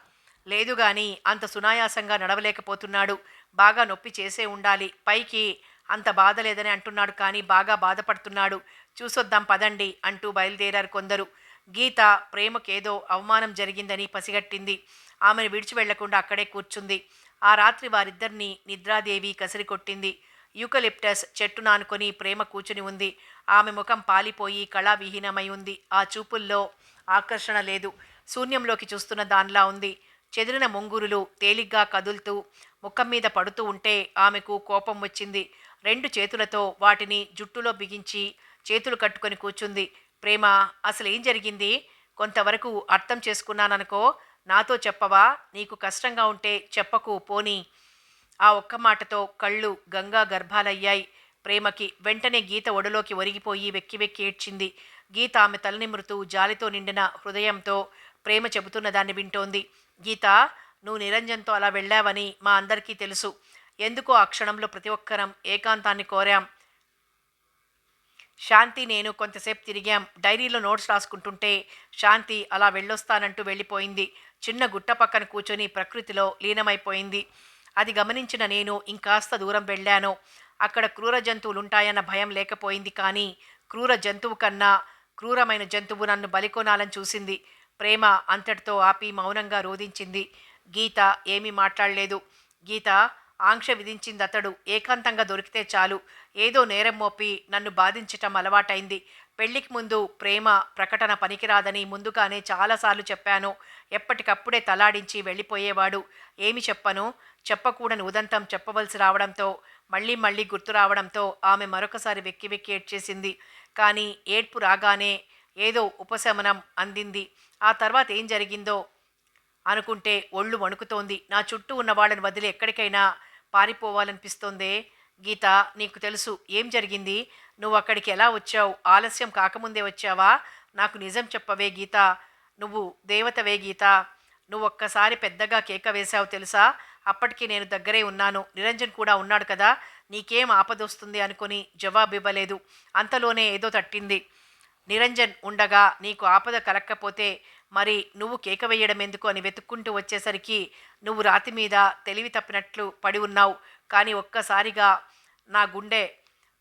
లేదు గాని అంత సునాయాసంగా నడవలేకపోతున్నాడు. బాగా నొప్పి చేసే ఉండాలి. పైకి అంత బాధ లేదని అంటున్నాడు కానీ బాగా బాధపడుతున్నాడు. చూసొద్దాం పదండి అంటూ బయలుదేరారు కొందరు. గీత ప్రేమకేదో అవమానం జరిగిందని పసిగట్టింది. ఆమెను విడిచి వెళ్లకుండా అక్కడే కూర్చుంది. ఆ రాత్రి వారిద్దరినీ నిద్రాదేవి కసిరికొట్టింది. యూకలిప్టస్ చెట్టున ఆనుకొని ప్రేమ కూచుని ఉంది. ఆమె ముఖం పాలిపోయి కళావిహీనమై ఉంది. ఆ చూపుల్లో ఆకర్షణ లేదు. శూన్యంలోకి చూస్తున్న దానిలా ఉంది. చెదిరిన ముంగురులు తేలిగ్గా కదులుతూ ముఖం మీద పడుతూ ఉంటే ఆమెకు కోపం వచ్చింది. రెండు చేతులతో వాటిని జుట్టులో బిగించి చేతులు కట్టుకొని కూర్చుంది. ప్రేమ, అసలేం జరిగింది? కొంతవరకు అర్థం చేసుకున్నాననుకో. నాతో చెప్పవా? నీకు కష్టంగా ఉంటే చెప్పకు పోనీ. ఆ ఒక్క మాటతో కళ్ళు గంగా గర్భాలయ్యాయి ప్రేమకి. వెంటనే గీత ఒడిలోకి ఒరిగిపోయి వెక్కి వెక్కి ఏడ్చింది. గీత ఆమె తలనిమురుతూ జాలితో నిండిన హృదయంతో ప్రేమ చెబుతున్న దాన్ని వింటోంది. గీత, నువ్వు నిరంజన్తో అలా వెళ్ళావని మా అందరికీ తెలుసు. ఎందుకో ఆ క్షణంలో ప్రతి ఒక్కరం ఏకాంతాన్ని కోరాం. శాంతి నేను కొంతసేపు తిరిగాం. డైరీలో నోట్స్ రాసుకుంటుంటే శాంతి అలా వెళ్ళొస్తానంటూ వెళ్ళిపోయింది. చిన్న గుట్ట పక్కన కూర్చొని ప్రకృతిలో లీనమైపోయింది. అది గమనించిన నేను ఇంకాస్త దూరం వెళ్ళాను. అక్కడ క్రూర జంతువులుంటాయన్న భయం లేకపోయింది. కానీ క్రూర జంతువు కన్నా క్రూరమైన జంతువు నన్ను బలికొనాలని చూసింది. ప్రేమ అంతటితో ఆపి మౌనంగా రోదించింది. గీత ఏమీ మాట్లాడలేదు. గీత, ఆంక్ష విధించిందతడు. ఏకాంతంగా దొరికితే చాలు ఏదో నేరం మోపి నన్ను బాధించటం అలవాటైంది. పెళ్లికి ముందు ప్రేమ ప్రకటన పనికిరాదని ముందుగానే చాలాసార్లు చెప్పాను. ఎప్పటికప్పుడే తలాడించి వెళ్ళిపోయేవాడు. ఏమి చెప్పను? చెప్పకూడని ఉదంతం చెప్పవలసి రావడంతో మళ్ళీ మళ్ళీ గుర్తు రావడంతో ఆమె మరొకసారి వెక్కి వెక్కి ఏడ్చేసింది. కానీ ఏడ్పు రాగానే ఏదో ఉపశమనం అందింది. ఆ తర్వాత ఏం జరిగిందో అనుకుంటే ఒళ్ళు వణుకుతోంది. నా చుట్టూ ఉన్న వాళ్ళని వదిలి ఎక్కడికైనా పారిపోవాలనిపిస్తోందే. గీత, నీకు తెలుసు ఏం జరిగింది? నువ్వు అక్కడికి ఎలా వచ్చావు? ఆలస్యం కాకముందే వచ్చావా? నాకు నిజం చెప్పవే గీత. నువ్వు దేవతవే గీత. నువ్వొక్కసారి పెద్దగా కేక వేశావు తెలుసా? అప్పటికి నేను దగ్గరే ఉన్నాను. నిరంజన్ కూడా ఉన్నాడు కదా. నీకేం ఆపదొస్తుంది అనుకుని జవాబివ్వలేదు. అంతలోనే ఏదో తట్టింది. నిరంజన్ ఉండగా నీకు ఆపద కలక్కపోతే మరి నువ్వు కేక వేయడం ఎందుకు అని వెతుక్కుంటూ వచ్చేసరికి నువ్వు రాతి మీద తెలివి తప్పినట్లు పడి ఉన్నావు. కానీ ఒక్కసారిగా నా గుండె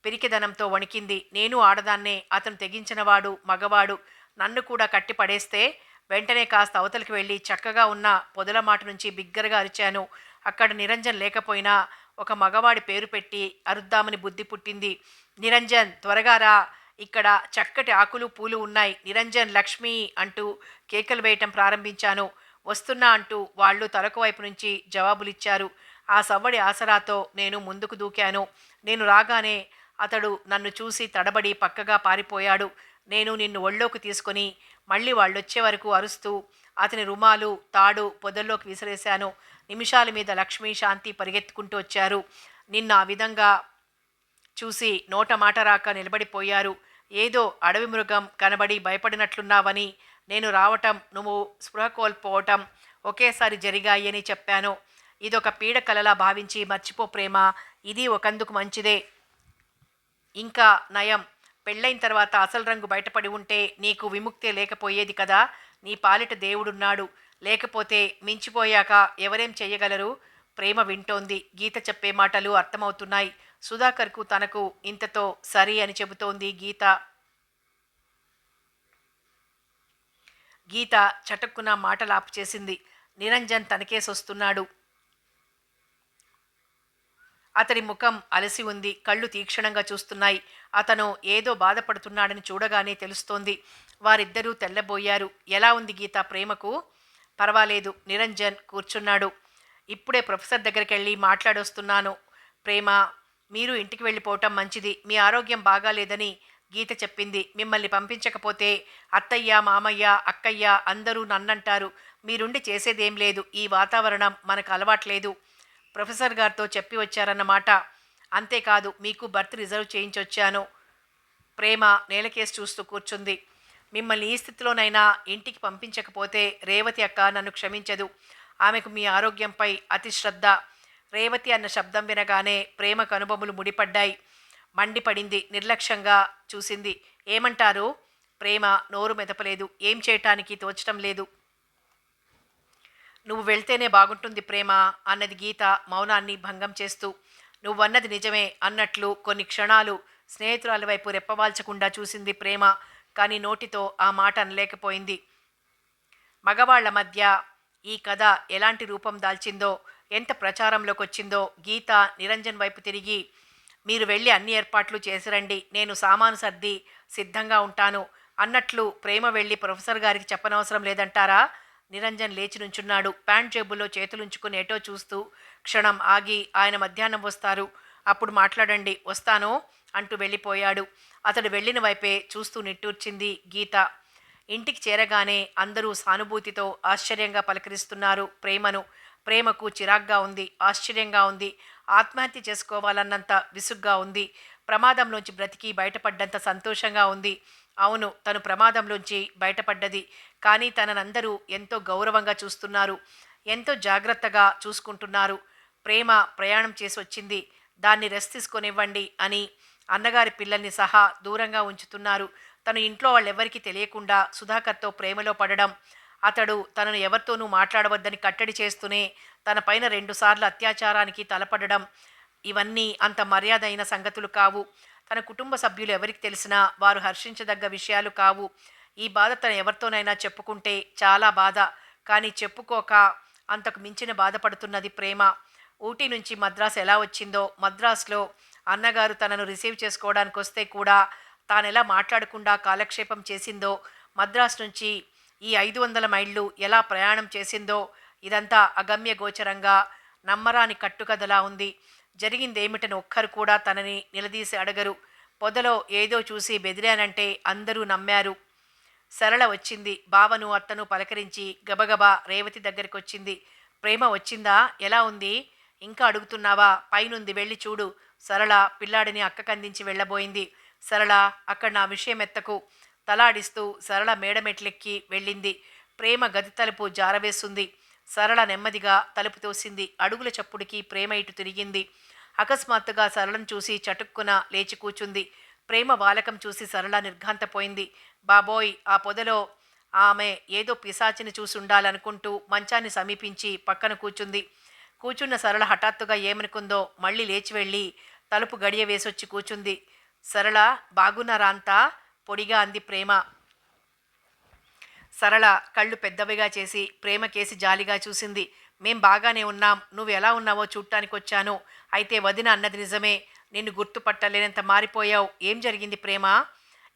పిరికిదనంతో వణికింది. నేను ఆడదాన్నే. అతను తెగించినవాడు, మగవాడు. నన్ను కూడా కట్టి పడేస్తే వెంటనే కాస్త అవతలికి వెళ్ళి చక్కగా ఉన్న పొదల మాట నుంచి బిగ్గరగా అరిచాను. అక్కడ నిరంజన్ లేకపోయినా ఒక మగవాడి పేరు పెట్టి అరుద్దామని బుద్ధి పుట్టింది. నిరంజన్, త్వరగా రా, ఇక్కడ చక్కటి ఆకులు పూలు ఉన్నాయి. నిరంజన్, లక్ష్మి అంటూ కేకలు వేయటం ప్రారంభించాను. వస్తున్నా అంటూ వాళ్ళు తలకు వైపు నుంచి జవాబులిచ్చారు. ఆ సవ్వడి ఆసరాతో నేను ముందుకు దూకాను. నేను రాగానే అతడు నన్ను చూసి తడబడి పక్కగా పారిపోయాడు. నేను నిన్ను ఒళ్ళోకి తీసుకొని మళ్ళీ వాళ్ళొచ్చే వరకు అరుస్తూ అతని రుమాలు తాడు పొదల్లోకి విసిరేశాను. నిమిషాల మీద లక్ష్మి, శాంతి పరిగెత్తుకుంటూ వచ్చారు. నిన్ను ఆ విధంగా చూసి నోట మాట రాక నిలబడిపోయారు. ఏదో అడవి మృగం కనబడి భయపడినట్లున్నావని, నేను రావటం, నువ్వు స్పృహ కోల్పోవటం ఒకేసారి జరిగాయి అని చెప్పాను. ఇదొక పీడ కలలా భావించి మర్చిపో ప్రేమ. ఇది ఒకందుకు మంచిదే. ఇంకా నయం, పెళ్ళైన తర్వాత అసలు రంగు బయటపడి ఉంటే నీకు విముక్తే లేకపోయేది కదా. నీ పాలిట దేవుడున్నాడు. లేకపోతే మించిపోయాక ఎవరేం చెయ్యగలరు? ప్రేమ వింటోంది. గీత చెప్పే మాటలు అర్థమవుతున్నాయి. సుధాకర్కు తనకు ఇంతతో సరి అని చెబుతోంది గీత. గీత చటుక్కున మాటలాపు చేసింది. నిరంజన్ తనకేసొస్తున్నాడు. అతని ముఖం అలసి ఉంది. కళ్ళు తీక్షణంగా చూస్తున్నాయి. అతను ఏదో బాధపడుతున్నాడని చూడగానే తెలుస్తోంది. వారిద్దరూ తెల్లబోయారు. ఎలా ఉంది గీత ప్రేమకు? పర్వాలేదు. నిరంజన్ కూర్చున్నాడు. ఇప్పుడే ప్రొఫెసర్ దగ్గరికి వెళ్ళి మాట్లాడొస్తున్నాను. ప్రేమ, మీరు ఇంటికి వెళ్ళిపోవటం మంచిది. మీ ఆరోగ్యం బాగాలేదని గీత చెప్పింది. మిమ్మల్ని పంపించకపోతే అత్తయ్య, మామయ్య, అక్కయ్య అందరూ నన్నంటారు. మీరుండి చేసేదేం లేదు. ఈ వాతావరణం మనకు అలవాట్లేదు. ప్రొఫెసర్ గారితో చెప్పి వచ్చారన్నమాట. అంతేకాదు మీకు బర్త్ రిజర్వ్ చేయించొచ్చాను. ప్రేమ నేలకేసి చూస్తూ కూర్చుంది. మిమ్మల్ని ఈ స్థితిలోనైనా ఇంటికి పంపించకపోతే రేవతి అక్క నన్ను క్షమించదు. ఆమెకు మీ ఆరోగ్యంపై అతి శ్రద్ధ. రేవతి అన్న శబ్దం వినగానే ప్రేమ కనుబొమ్మలు ముడిపడ్డాయి. మండిపడింది. నిర్లక్ష్యంగా చూసింది. ఏమంటారు? ప్రేమ నోరు మెదపలేదు. ఏం చేయటానికి తోచటం లేదు. నువ్వు వెళ్తేనే బాగుంటుంది ప్రేమ అన్నది గీత మౌనాన్ని భంగం చేస్తూ. నువ్వన్నది నిజమే అన్నట్లు కొన్ని క్షణాలు స్నేహితురాలి వైపు రెప్పవాల్చకుండా చూసింది ప్రేమ. కానీ నోటితో ఆ మాట అనలేకపోయింది. మగవాళ్ల మధ్య ఈ కథ ఎలాంటి రూపం దాల్చిందో, ఎంత ప్రచారంలోకి వచ్చిందో. గీత నిరంజన్ వైపు తిరిగి, మీరు వెళ్ళి అన్ని ఏర్పాట్లు చేసిరండి, నేను సామాను సర్ది సిద్ధంగా ఉంటాను అన్నట్లు ప్రేమ వెళ్ళి ప్రొఫెసర్ గారికి చెప్పనవసరం లేదంటారా? నిరంజన్ లేచి నుంచున్నాడు. ప్యాంట్ జేబుల్లో చేతులుంచుకుని ఏటో చూస్తూ క్షణం ఆగి, ఆయన మధ్యాహ్నం వస్తారు, అప్పుడు మాట్లాడండి, వస్తాను అంటూ వెళ్ళిపోయాడు. అతడు వెళ్ళిన వైపే చూస్తూ నిట్టూర్చింది గీత. ఇంటికి చేరగానే అందరూ సానుభూతితో ఆశ్చర్యంగా పలకరిస్తున్నారు ప్రేమను. ప్రేమకు చిరాగ్గా ఉంది, ఆశ్చర్యంగా ఉంది, ఆత్మహత్య చేసుకోవాలన్నంత విసుగ్గా ఉంది, ప్రమాదంలోంచి బ్రతికి బయటపడ్డంత సంతోషంగా ఉంది. అవును, తను ప్రమాదంలోంచి బయటపడ్డది. కానీ తననందరూ ఎంతో గౌరవంగా చూస్తున్నారు, ఎంతో జాగ్రత్తగా చూసుకుంటున్నారు. ప్రేమ ప్రయాణం చేసి వచ్చింది, దాన్ని రెస్ట్ తీసుకొనివ్వండి అని అన్నగారి పిల్లల్ని సహా దూరంగా ఉంచుతున్నారు. తను ఇంట్లో వాళ్ళెవ్వరికీ తెలియకుండా సుధాకర్తో ప్రేమలో పడడం, అతడు తనను ఎవరితోనూ మాట్లాడవద్దని కట్టడి చేస్తూనే తన పైన 2 సార్లు అత్యాచారానికి తలపడడం, ఇవన్నీ అంత మర్యాద అయిన సంగతులు కావు. తన కుటుంబ సభ్యులు ఎవరికి తెలిసినా వారు హర్షించదగ్గ విషయాలు కావు. ఈ బాధ తను ఎవరితోనైనా చెప్పుకుంటే చాలా బాధ, కానీ చెప్పుకోక అంతకు మించిన బాధపడుతున్నది ప్రేమ. ఊటీ నుంచి మద్రాసు ఎలా వచ్చిందో, మద్రాసులో అన్నగారు తనను రిసీవ్ చేసుకోవడానికి వస్తే కూడా తానెలా మాట్లాడకుండా కాలక్షేపం చేసిందో, మద్రాసు నుంచి ఈ 500 మైళ్ళు ఎలా ప్రయాణం చేసిందో, ఇదంతా అగమ్య గోచరంగా నమ్మరాని కట్టుకథలా ఉంది. జరిగిందేమిటని ఒక్కరు కూడా తనని నిలదీసి అడగరు. పొదలో ఏదో చూసి బెదిరానంటే అందరూ నమ్మారు. సరళ వచ్చింది. బావను అత్తను పలకరించి గబగబా రేవతి దగ్గరికి వచ్చింది. ప్రేమ వచ్చిందా? ఎలా ఉంది? ఇంకా అడుగుతున్నావా? పైనుంది, వెళ్ళి చూడు. సరళ పిల్లాడిని అక్కకందించి వెళ్ళబోయింది. సరళ, అక్కడ నా విషయం ఎత్తకు. తలాడిస్తూ సరళ మేడమెట్లెక్కి వెళ్ళింది. ప్రేమ గది తలుపు జారవేస్తుంది. సరళ నెమ్మదిగా తలుపు తోసింది. అడుగుల చప్పుడికి ప్రేమ ఇటు తిరిగింది. అకస్మాత్తుగా సరళను చూసి చటుక్కున లేచి కూచుంది. ప్రేమ వాలకం చూసి సరళ నిర్ఘాంతపోయింది. బాబోయ్, ఆ పొదలో ఆమె ఏదో పిశాచిని చూసి ఉండాలనుకుంటూ మంచాన్ని సమీపించి పక్కన కూచుంది. కూచున్న సరళ హఠాత్తుగా ఏమనుకుందో మళ్ళీ లేచి వెళ్ళి తలుపు గడియ వేసొచ్చి కూచుంది. సరళ, బాగున్నారా అంతా? పొడిగా అంది ప్రేమ. సరళ కళ్ళు పెద్దవిగా చేసి ప్రేమకేసి జాలిగా చూసింది. మేం బాగానే ఉన్నాం, నువ్వు ఎలా ఉన్నావో చూడటానికి వచ్చాను. అయితే వదిన అన్నది నిజమే, నిన్ను గుర్తుపట్టలేనంత మారిపోయావు. ఏం జరిగింది ప్రేమ?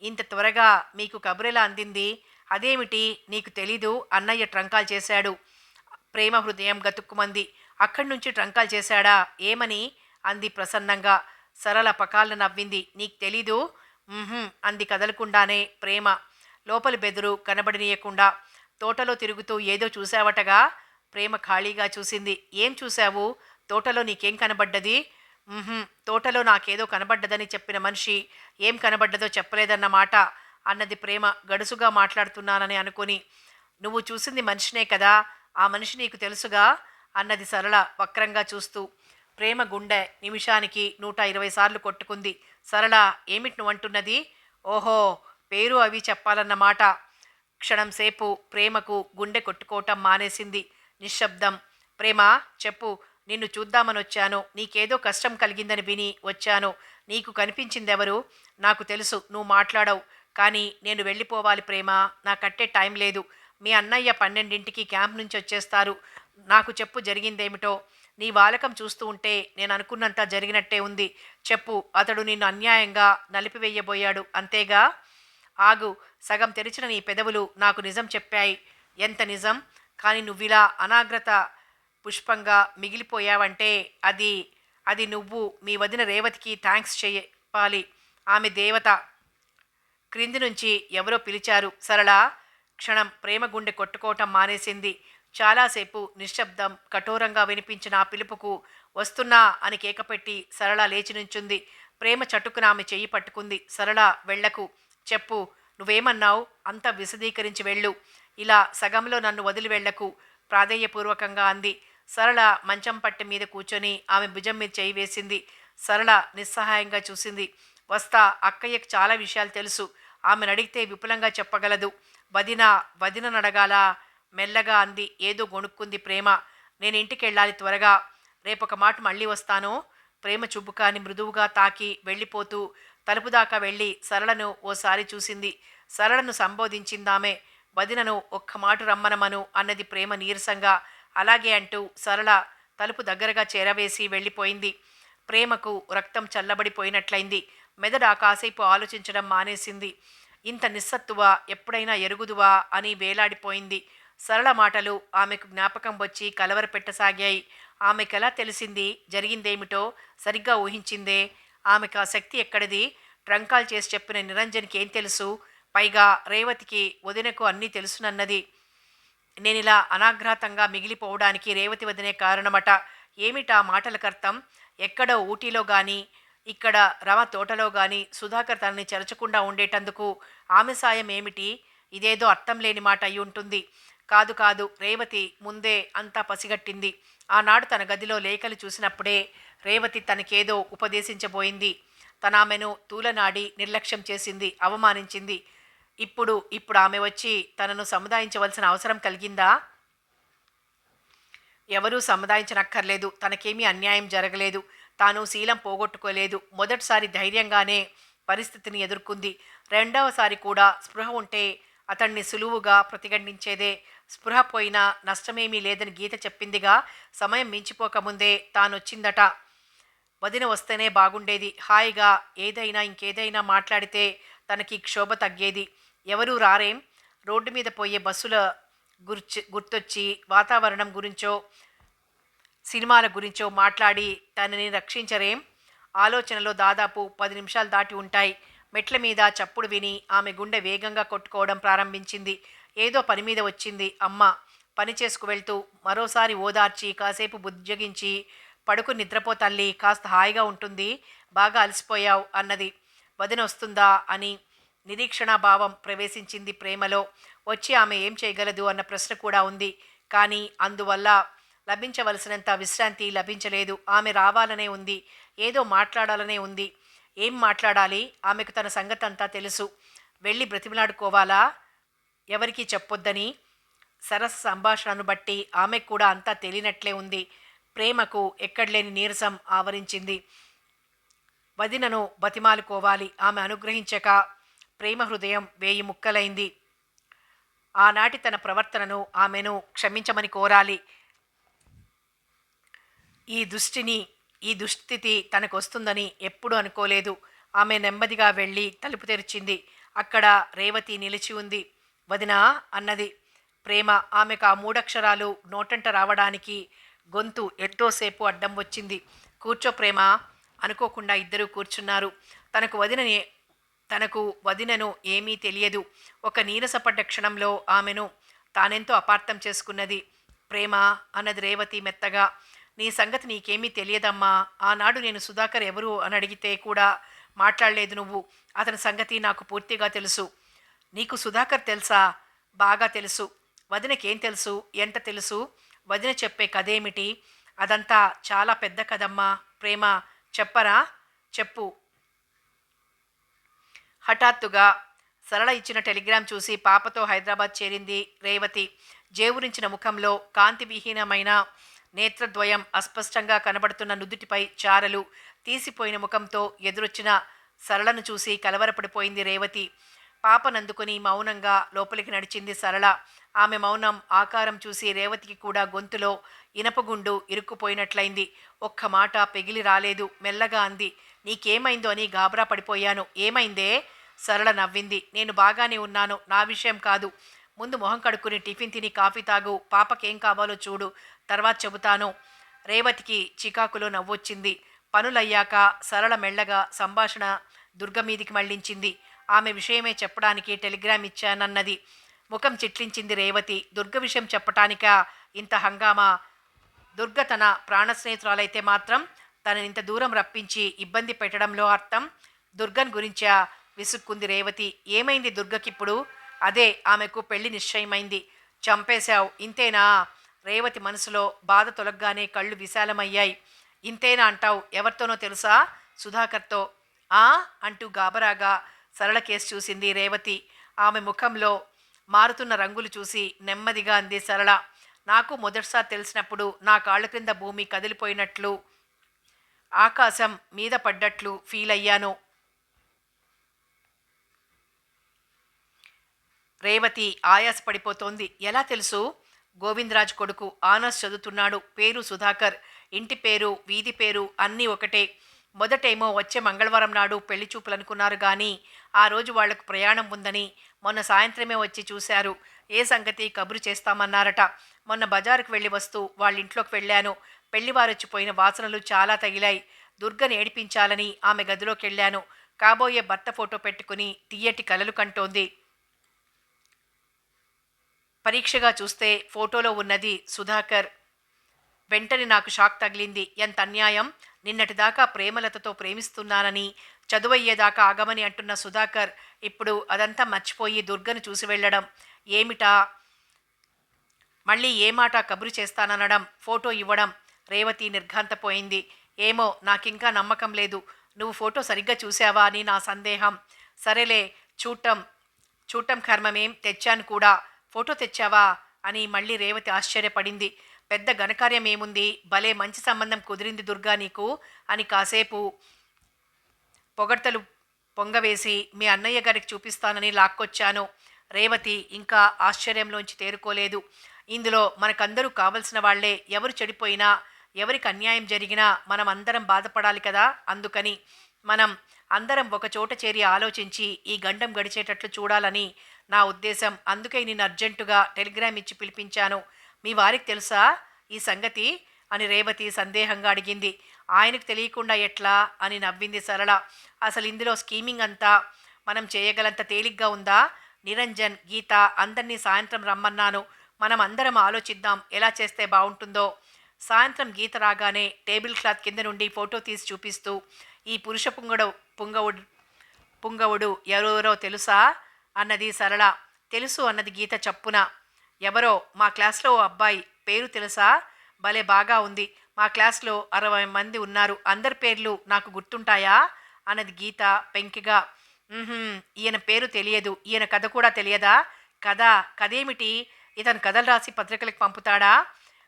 ఇంత త్వరగా మీకు కబురెలా అందింది? అదేమిటి, నీకు తెలీదు? అన్నయ్య ట్రంకాలు చేశాడు. ప్రేమ హృదయం గతుక్కుమంది. అక్కడి నుంచి ట్రంకాలు చేశాడా? ఏమని? అంది ప్రసన్నంగా. సరళ పకాలను నవ్వింది. నీకు తెలీదు? అంది కదలకుండానే ప్రేమ, లోపలి బెదురు కనబడనీయకుండా. తోటలో తిరుగుతూ ఏదో చూశావటగా? ప్రేమ ఖాళీగా చూసింది. ఏం చూశావు? తోటలో నీకేం కనబడ్డది? తోటలో నాకేదో కనబడ్డదని చెప్పిన మనిషి ఏం కనబడ్డదో చెప్పలేదన్నమాట అన్నది ప్రేమ గడుసుగా మాట్లాడుతున్నానని అనుకుని. నువ్వు చూసింది మనిషినే కదా, ఆ మనిషి నీకు తెలుసుగా అన్నది సరళ వక్రంగా చూస్తూ. ప్రేమ గుండె నిమిషానికి 120 సార్లు కొట్టుకుంది. సరళ, ఏమిటి నువ్వంటున్నది? ఓహో, పేరు అవి చెప్పాలన్నమాట. క్షణంసేపు ప్రేమకు గుండె కొట్టుకోవటం మానేసింది. నిశ్శబ్దం. ప్రేమ, చెప్పు. నిన్ను చూద్దామని వచ్చాను. నీకేదో కష్టం కలిగిందని విని వచ్చాను. నీకు కనిపించిందెవరు? నాకు తెలుసు, నువ్వు మాట్లాడవు. కానీ నేను వెళ్ళిపోవాలి ప్రేమ, నాకట్టే టైం లేదు. మీ అన్నయ్య 12ంటికి క్యాంప్ నుంచి వచ్చేస్తారు. నాకు చెప్పు, జరిగిందేమిటో. నీ వాలకం చూస్తూ ఉంటే నేను అనుకున్నంత జరిగినట్టే ఉంది. చెప్పు. అతడు నిన్ను అన్యాయంగా నలిపివేయబోయాడు, అంతేగా? ఆగు. సగం తెరిచిన నీ పెదవులు నాకు నిజం చెప్పాయి. ఎంత నిజం? కానీ నువ్విలా అనాగ్రత పుష్పంగా మిగిలిపోయావంటే అది అది నువ్వు మీ వదిన రేవతికి థ్యాంక్స్ చెప్పాలి. ఆమె దేవత. క్రింది నుంచి ఎవరో పిలిచారు. సరళ. క్షణం ప్రేమ గుండె కొట్టుకోవటం మానేసింది. చాలాసేపు నిశ్శబ్దం. కఠోరంగా వినిపించిన ఆ పిలుపుకు వస్తున్నా అని కేకపెట్టి సరళ లేచి నుంచుంది. ప్రేమ చటుకున ఆమె చెయ్యి పట్టుకుంది. సరళ, వెళ్లకు. చెప్పు, నువ్వేమన్నావు? అంతా విశదీకరించి వెళ్ళు. ఇలా సగంలో నన్ను వదిలి వెళ్లకు ప్రాధేయపూర్వకంగా అంది. సరళ మంచం పట్టె మీద కూర్చొని ఆమె భుజం మీద చేయి వేసింది. సరళ నిస్సహాయంగా చూసింది. వస్తా, అక్కయ్యకు చాలా విషయాలు తెలుసు. ఆమెను అడిగితే విపులంగా చెప్పగలదు. వదిన వదిననడగాల మెల్లగా అంది. ఏదో గొణుక్కుంది ప్రేమ. నేను ఇంటికెళ్ళాలి త్వరగా. రేపొక మాట మళ్ళీ వస్తాను. ప్రేమ చుబుకాన్ని మృదువుగా తాకి వెళ్ళిపోతూ తలుపు దాకా వెళ్ళి సరళను ఓసారి చూసింది. సరళను సంబోధించిందామె. వదినను ఒక్క మాట రమ్మనమను అన్నది ప్రేమ నీరసంగా. అలాగే అంటూ సరళ తలుపు దగ్గరగా చేరవేసి వెళ్ళిపోయింది. ప్రేమకు రక్తం చల్లబడిపోయినట్లయింది. మెదడు ఆ కాసేపు ఆలోచించడం మానేసింది. ఇంత నిస్సత్తువ ఎప్పుడైనా ఎరుగుదువా అని వేలాడిపోయింది. సరళ మాటలు ఆమెకు జ్ఞాపకం వచ్చి కలవరపెట్టసాగాయి. ఆమెకెలా తెలిసింది జరిగిందేమిటో సరిగ్గా ఊహించిందే. ఆమెకు ఆ శక్తి ఎక్కడిది? ట్రంకాల్ చేసి చెప్పిన నిరంజన్కి ఏం తెలుసు? పైగా రేవతికి వదినకు అన్నీ తెలుసునన్నది. నేనిలా అనాఘ్రాతంగా మిగిలిపోవడానికి రేవతి వదినే కారణమట. ఏమిటా మాటలకర్థం? ఎక్కడో ఊటీలో గాని ఇక్కడ రమ తోటలో గాని సుధాకర్ తనని చెరచకుండా ఉండేటందుకు ఆమె సాయం ఏమిటి? ఇదేదో అర్థం లేని మాట అయి ఉంటుంది. కాదు కాదు, రేవతి ముందే అంతా పసిగట్టింది. ఆనాడు తన గదిలో లేఖలు చూసినప్పుడే రేవతి తనకేదో ఉపదేశించబోయింది. తనామెను తూలనాడి నిర్లక్ష్యం చేసింది, అవమానించింది. ఇప్పుడు ఆమె వచ్చి తనను సముదాయించవలసిన అవసరం కలిగిందా? ఎవరూ సముదాయించనక్కర్లేదు. తనకేమీ అన్యాయం జరగలేదు. తాను శీలం పోగొట్టుకోలేదు. మొదటిసారి ధైర్యంగానే పరిస్థితిని ఎదుర్కొంది. రెండవసారి కూడా స్పృహ ఉంటే అతన్ని సులువుగా ప్రతిఘటించేదే. స్పృహ పోయినా నష్టమేమీ లేదని గీత చెప్పిందిగా. సమయం మించిపోకముందే తానొచ్చిందట. వదిన వస్తేనే బాగుండేది. హాయిగా ఏదైనా ఇంకేదైనా మాట్లాడితే తనకి క్షోభ తగ్గేది. ఎవరూ రారేం? రోడ్డు మీద పోయే బస్సుల గుర్తొచ్చి వాతావరణం గురించో సినిమాల గురించో మాట్లాడి తనని రక్షించరేం? ఆలోచనలో దాదాపు 10 నిమిషాలు దాటి ఉంటాయి. మెట్ల మీద చప్పుడు విని ఆమె గుండె వేగంగా కొట్టుకోవడం ప్రారంభించింది. ఏదో పని మీద వచ్చింది అమ్మ. పని చేసుకు వెళ్తూ మరోసారి ఓదార్చి కాసేపు బుజ్జగించి పడుకు నిద్రపో తల్లి, కాస్త హాయిగా ఉంటుంది, బాగా అలసిపోయావు అన్నది. వదిన వస్తుందా అని నిరీక్షణాభావం ప్రవేశించింది ప్రేమలో. వచ్చి ఆమె ఏం చేయగలదు అన్న ప్రశ్న కూడా ఉంది. కానీ అందువల్ల లభించవలసినంత విశ్రాంతి లభించలేదు. ఆమె రావాలనే ఉంది, ఏదో మాట్లాడాలనే ఉంది. ఏం మాట్లాడాలి? ఆమెకు తన సంగతంతా తెలుసు. వెళ్ళి బ్రతిమలాడుకోవాలా? ఎవరికీ చెప్పొద్దని. సరస సంభాషణను బట్టి ఆమెకు కూడా అంతా తెలియనట్లే ఉంది. ప్రేమకు ఎక్కడలేని నీరసం ఆవరించింది. వదినను బతిమాలుకోవాలి. ఆమె అనుగ్రహించక ప్రేమ హృదయం 1000 ముక్కలైంది. ఆనాటి తన ప్రవర్తనను ఆమెను క్షమించమని కోరాలి. ఈ దుస్థితి తనకొస్తుందని ఎప్పుడూ అనుకోలేదు. ఆమె నెమ్మదిగా వెళ్ళి తలుపు తెరిచింది. అక్కడ రేవతి నిలిచి ఉంది. వదినా అన్నది ప్రేమ. ఆమెకు ఆ 3 అక్షరాలు నోటంట రావడానికి గొంతు ఎంతోసేపు అడ్డం వచ్చింది. కూర్చో ప్రేమ. అనుకోకుండా ఇద్దరూ కూర్చున్నారు. తనకు వదినను ఏమీ తెలియదు. ఒక నీరసపడ్డ క్షణంలో ఆమెను తానెంతో అపార్థం చేసుకున్నది. ప్రేమ అన్నది రేవతి మెత్తగా. నీ సంగతి నీకేమీ తెలియదమ్మా. ఆనాడు నేను సుధాకర్ ఎవరు అని అడిగితే కూడా మాట్లాడలేదు నువ్వు. అతని సంగతి నాకు పూర్తిగా తెలుసు. నీకు సుధాకర్ తెలుసా? బాగా తెలుసు. వదినకేం తెలుసు? ఎంత తెలుసు? వదిన చెప్పే కథేమిటి? అదంతా చాలా పెద్ద కథమ్మా. ప్రేమ చెప్పరా? చెప్పు. హఠాత్తుగా సరళ ఇచ్చిన టెలిగ్రామ్ చూసి పాపతో హైదరాబాద్ చేరింది రేవతి. జేవురించిన ముఖంలో కాంతి విహీనమైన నేత్రద్వయం, అస్పష్టంగా కనబడుతున్న నుదుటిపై చారలు, తీసిపోయిన ముఖంతో ఎదురొచ్చిన సరళను చూసి కలవరపడిపోయింది రేవతి. పాపనందుకొని మౌనంగా లోపలికి నడిచింది సరళ. ఆమె మౌనం ఆకారం చూసి రేవతికి కూడా గొంతులో ఇనపగుండు ఇరుక్కుపోయినట్లయింది. ఒక్క మాట పెగిలి రాలేదు. మెల్లగా అంది, నీకేమైందో అని గాబరా పడిపోయాను. ఏమైందే? సరళ నవ్వింది. నేను బాగానే ఉన్నాను. నా విషయం కాదు. ముందు మొహం కడుక్కుని టిఫిన్ తిని కాఫీ తాగు. పాపకేం కావాలో చూడు, తర్వాత చెబుతాను. రేవతికి చికాకులో నవ్వొచ్చింది. పనులయ్యాక సరళ మెల్లగా సంభాషణ దుర్గ మీదికి మళ్లించింది. ఆమె విషయమే చెప్పడానికి టెలిగ్రామ్ ఇచ్చానన్నది. ముఖం చిట్లించింది రేవతి. దుర్గ విషయం చెప్పటానిక ఇంత హంగామా? దుర్గ తన ప్రాణ స్నేహితురాలైతే మాత్రం తననింత దూరం రప్పించి ఇబ్బంది పెట్టడంలో అర్థం? దుర్గన్ గురించా? విసుక్కుంది రేవతి. ఏమైంది దుర్గకిప్పుడు? అదే, ఆమెకు పెళ్లి నిశ్చయమైంది. చంపేశావు, ఇంతేనా? రేవతి మనసులో బాధ తొలగ్గానే కళ్ళు విశాలమయ్యాయి. ఇంతేనా అంటావు? ఎవరితోనో తెలుసా? సుధాకర్తో. ఆ అంటూ గాబరాగా సరళ కేసు చూసింది రేవతి. ఆమె ముఖంలో మారుతున్న రంగులు చూసి నెమ్మదిగా అంది సరళ. నాకు మొదటిసారి తెలిసినప్పుడు నా కాళ్ళ క్రింద భూమి కదిలిపోయినట్లు, ఆకాశం మీద పడ్డట్లు ఫీల్ అయ్యాను. రేవతి ఆయాసపడిపోతోంది. ఎలా తెలుసు? గోవిందరాజు కొడుకు, ఆనర్స్ చదువుతున్నాడు. పేరు సుధాకర్. ఇంటి పేరు, వీధి పేరు అన్నీ ఒకటే. మొదటేమో వచ్చే మంగళవారం నాడు పెళ్లి చూపులనుకున్నారు గాని ఆ రోజు వాళ్లకు ప్రయాణం ఉందని మొన్న సాయంత్రమే వచ్చి చూశారు. ఏ సంగతి కబురు చేస్తామన్నారట. మొన్న బజారుకు వెళ్ళి వస్తూ వాళ్ళింట్లోకి వెళ్ళాను. పెళ్లివారొచ్చిపోయిన వాసనలు చాలా తగిలాయి. దుర్గని ఏడిపించాలని ఆమె గదిలోకి వెళ్ళాను. కాబోయే భర్త ఫోటో పెట్టుకుని తీయటి కలలు కంటోంది. పరీక్షగా చూస్తే ఫోటోలో ఉన్నది సుధాకర్. వెంటనే నాకు షాక్ తగిలింది. ఎంత అన్యాయం! నిన్నటిదాకా ప్రేమలతతో ప్రేమిస్తున్నానని, చదువయ్యేదాకా ఆగమని అంటున్న సుధాకర్ ఇప్పుడు అదంతా మర్చిపోయి దుర్గను చూసి వెళ్ళడం ఏమిటా? మళ్ళీ ఏ మాట కబురు చేస్తాననడం, ఫోటో ఇవ్వడం. రేవతి నిర్ఘాంతపోయింది. ఏమో, నాకింకా నమ్మకం లేదు. నువ్వు ఫోటో సరిగ్గా చూసావా అని నా సందేహం. సరేలే, చూడటం కర్మమేం, తెచ్చాను కూడా. ఫోటో తెచ్చావా అని మళ్ళీ రేవతి ఆశ్చర్యపడింది. పెద్ద ఘనకార్యం ఏముంది, భలే మంచి సంబంధం కుదిరింది దుర్గా నీకు అని కాసేపు పొగడ్తలు పొంగవేసి మీ అన్నయ్య గారికి చూపిస్తానని లాక్కొచ్చాను. రేవతి ఇంకా ఆశ్చర్యంలోంచి తేరుకోలేదు. ఇందులో మనకందరూ కావలసిన వాళ్లే. ఎవరు చెడిపోయినా, ఎవరికి అన్యాయం జరిగినా మనం అందరం బాధపడాలి కదా. అందుకని మనం అందరం ఒక చోట చేరి ఆలోచించి ఈ గండం గడిచేటట్లు చూడాలని నా ఉద్దేశం. అందుకే నేను అర్జెంటుగా టెలిగ్రామ్ ఇచ్చి పిలిపించాను. మీ వారికి తెలుసా ఈ సంగతి అని రేవతి సందేహంగా అడిగింది. ఆయనకు తెలియకుండా ఎట్లా అని నవ్వింది సరళ. అసలు ఇందులో స్కీమింగ్ అంతా మనం చేయగలంత తేలిగ్గా ఉందా? నిరంజన్, గీత అందరినీ సాయంత్రం రమ్మన్నాను. మనం అందరం ఆలోచిద్దాం ఎలా చేస్తే బాగుంటుందో. సాయంత్రం గీత రాగానే టేబుల్ క్లాత్ కింద నుండి ఫోటో తీసి చూపిస్తూ, ఈ పురుష పుంగవుడు ఎవరెవరో తెలుసా అన్నది సరళ. తెలుసు అన్నది గీత చప్పున. ఎవరో మా క్లాస్లో ఓ అబ్బాయి పేరు తెలుసా? భలే బాగా ఉంది. మా క్లాస్లో 60 మంది ఉన్నారు. అందరి పేర్లు నాకు గుర్తుంటాయా అన్నది గీత పెంకిగా. ఈయన పేరు తెలియదు. ఈయన కథ కూడా తెలియదా? కథేమిటి? ఇతను కథలు రాసి పత్రికలకు పంపుతాడా?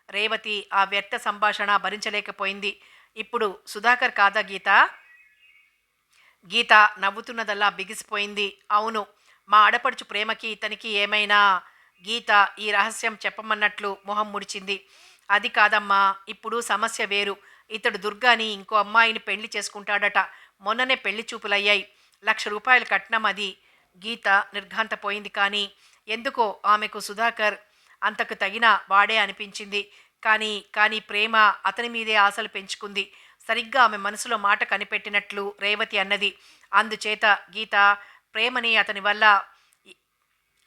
రేవతి ఆ వ్యర్థ సంభాషణ భరించలేకపోయింది. ఇప్పుడు సుధాకర్ కాదా గీత? గీత నవ్వుతున్నదల్లా బిగిసిపోయింది. అవును, మా ఆడపడుచు ప్రేమకి ఇతనికి ఏమైనా? గీత ఈ రహస్యం చెప్పమన్నట్లు మొహం ముడిచింది. అది కాదమ్మా, ఇప్పుడు సమస్య వేరు. ఇతడు దుర్గాని ఇంకో అమ్మాయిని పెళ్లి చేసుకుంటాడట. మొన్ననే పెళ్లి చూపులయ్యాయి. 1,00,000 రూపాయల కట్నం అది. గీత నిర్ఘాంతపోయింది. కానీ ఎందుకో ఆమెకు సుధాకర్ అంతకు తగిన వాడే అనిపించింది. కానీ ప్రేమ అతని మీదే ఆశలు పెంచుకుంది. సరిగ్గా ఆమె మనసులో మాట కనిపెట్టినట్లు రేవతి అన్నది. అందుచేత గీత ప్రేమని అతని వల్ల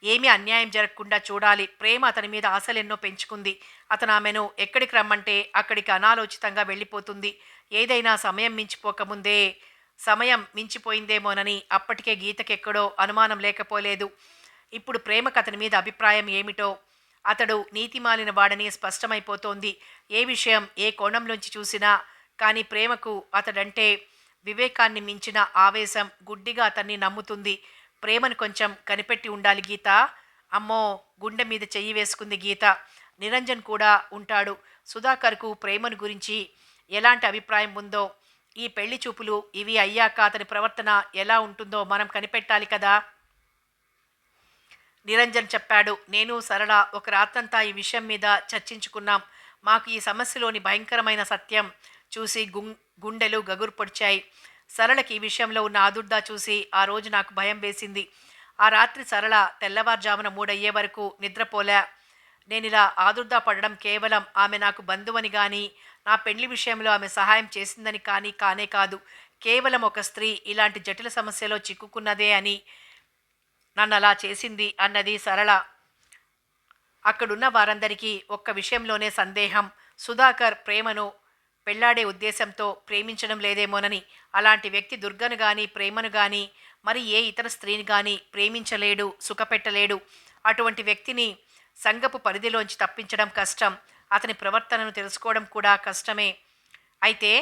ఏమీ అన్యాయం జరగకుండా చూడాలి. ప్రేమ అతని మీద ఆశలెన్నో పెంచుకుంది. అతను ఆమెను ఎక్కడికి రమ్మంటే అక్కడికి అనాలోచితంగా వెళ్ళిపోతుంది. ఏదైనా సమయం మించిపోయిందేమోనని అప్పటికే గీతకెక్కడో అనుమానం లేకపోలేదు. ఇప్పుడు ప్రేమకు అతని మీద అభిప్రాయం ఏమిటో? అతడు నీతిమాలిన వాడని స్పష్టమైపోతోంది. ఏ విషయం ఏ కోణంలోంచి చూసినా. కానీ ప్రేమకు అతడంటే వివేకాన్ని మించిన ఆవేశం. గుడ్డిగా అతన్ని నమ్ముతుంది. ప్రేమను కొంచెం కనిపెట్టి ఉండాలి గీత. అమ్మో, గుండె మీద చెయ్యి వేసుకుంది గీత. నిరంజన్ కూడా ఉంటాడు. సుధాకర్కు ప్రేమను గురించి ఎలాంటి అభిప్రాయం ఉందో, ఈ పెళ్లి చూపులు ఇవి అయ్యాక అతని ప్రవర్తన ఎలా ఉంటుందో మనం కనిపెట్టాలి కదా. నిరంజన్ చెప్పాడు. నేను సరళ ఒక రాత్రంతా ఈ విషయం మీద చర్చించుకున్నాం. మాకు ఈ సమస్యలోని భయంకరమైన సత్యం చూసి గుండెలు గగురు పొడిచాయి. సరళకి ఈ విషయంలో ఉన్న ఆదుర్దా చూసి ఆ రోజు నాకు భయం వేసింది. ఆ రాత్రి సరళ తెల్లవారుజామున 3 అయ్యే వరకు నిద్రపోలే. నేనిలా ఆదుర్దా పడడం కేవలం ఆమె నాకు బంధువని కానీ, నా పెళ్లి విషయంలో ఆమె సహాయం చేసిందని కానీ కానే కాదు. కేవలం ఒక స్త్రీ ఇలాంటి జటిల సమస్యలో చిక్కుకున్నదే అని నన్ను అలా చేసింది అన్నది సరళ. అక్కడున్న వారందరికీ ఒక్క విషయంలోనే సందేహం. సుధాకర్ ప్రేమను పెళ్లాడే ఉద్దేశంతో ప్రేమించడం లేదేమోనని. అలాంటి వ్యక్తి దుర్గను కానీ, ప్రేమను కానీ, మరి ఏ ఇతర స్త్రీని కానీ ప్రేమించలేడు, సుఖపెట్టలేడు. అటువంటి వ్యక్తిని సంఘపు పరిధిలోంచి తప్పించడం కష్టం. అతని ప్రవర్తనను తెలుసుకోవడం కూడా కష్టమే. అయితే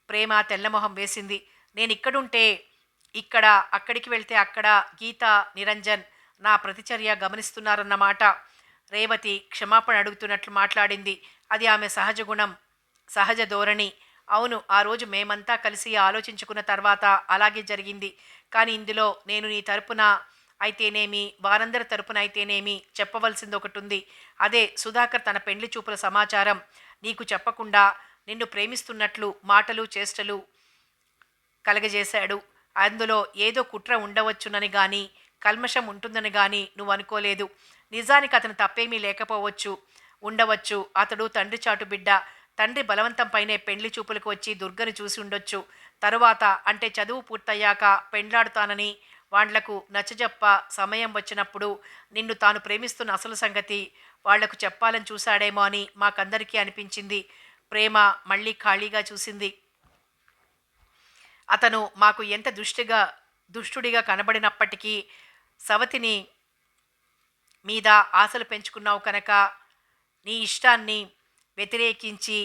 ప్రేమ తెల్లమొహం వేసింది. నేను ఇక్కడుంటే ఇక్కడ అక్కడికి వెళ్తే అక్కడ గీత, నిరంజన్ నా ప్రతిచర్య గమనిస్తున్నారన్నమాట. రేవతి క్షమాపణ అడుగుతున్నట్లు మాట్లాడింది. అది ఆమె సహజ గుణం, సహజ ధోరణి. అవును, ఆ రోజు మేమంతా కలిసి ఆలోచించుకున్న తర్వాత అలాగే జరిగింది. కానీ ఇందులో నేను నీ తరపున అయితేనేమి, వారందరి తరపున అయితేనేమి చెప్పవలసింది ఒకటుంది. అదే సుధాకర్ తన పెండ్లి చూపుల సమాచారం నీకు చెప్పకుండా నిన్ను ప్రేమిస్తున్నట్లు మాటలు చేష్టలు కలగజేశాడు. అందులో ఏదో కుట్ర ఉండవచ్చునని గాని, కల్మషం ఉంటుందని గాని నువ్వు అనుకోలేదు. నిజానికి అతను తప్పేమీ లేకపోవచ్చు, ఉండవచ్చు. అతడు తండ్రి చాటు బిడ్డ. తండ్రి బలవంతంపైనే పెండ్లి చూపులకు వచ్చి దుర్గను చూసి ఉండొచ్చు. తరువాత అంటే చదువు పూర్తయ్యాక పెండ్లాడుతానని వాళ్లకు నచ్చజెప్ప సమయం వచ్చినప్పుడు నిన్ను తాను ప్రేమిస్తున్న అసలు సంగతి వాళ్లకు చెప్పాలని చూశాడేమో అని మాకందరికీ అనిపించింది. ప్రేమ మళ్ళీ ఖాళీగా చూసింది. అతను మాకు ఎంత దుష్టుడిగా కనబడినప్పటికీ సవతిని మీద ఆశలు పెంచుకున్నావు కనుక నీ ఇష్టాన్ని వ్యతిరేకించి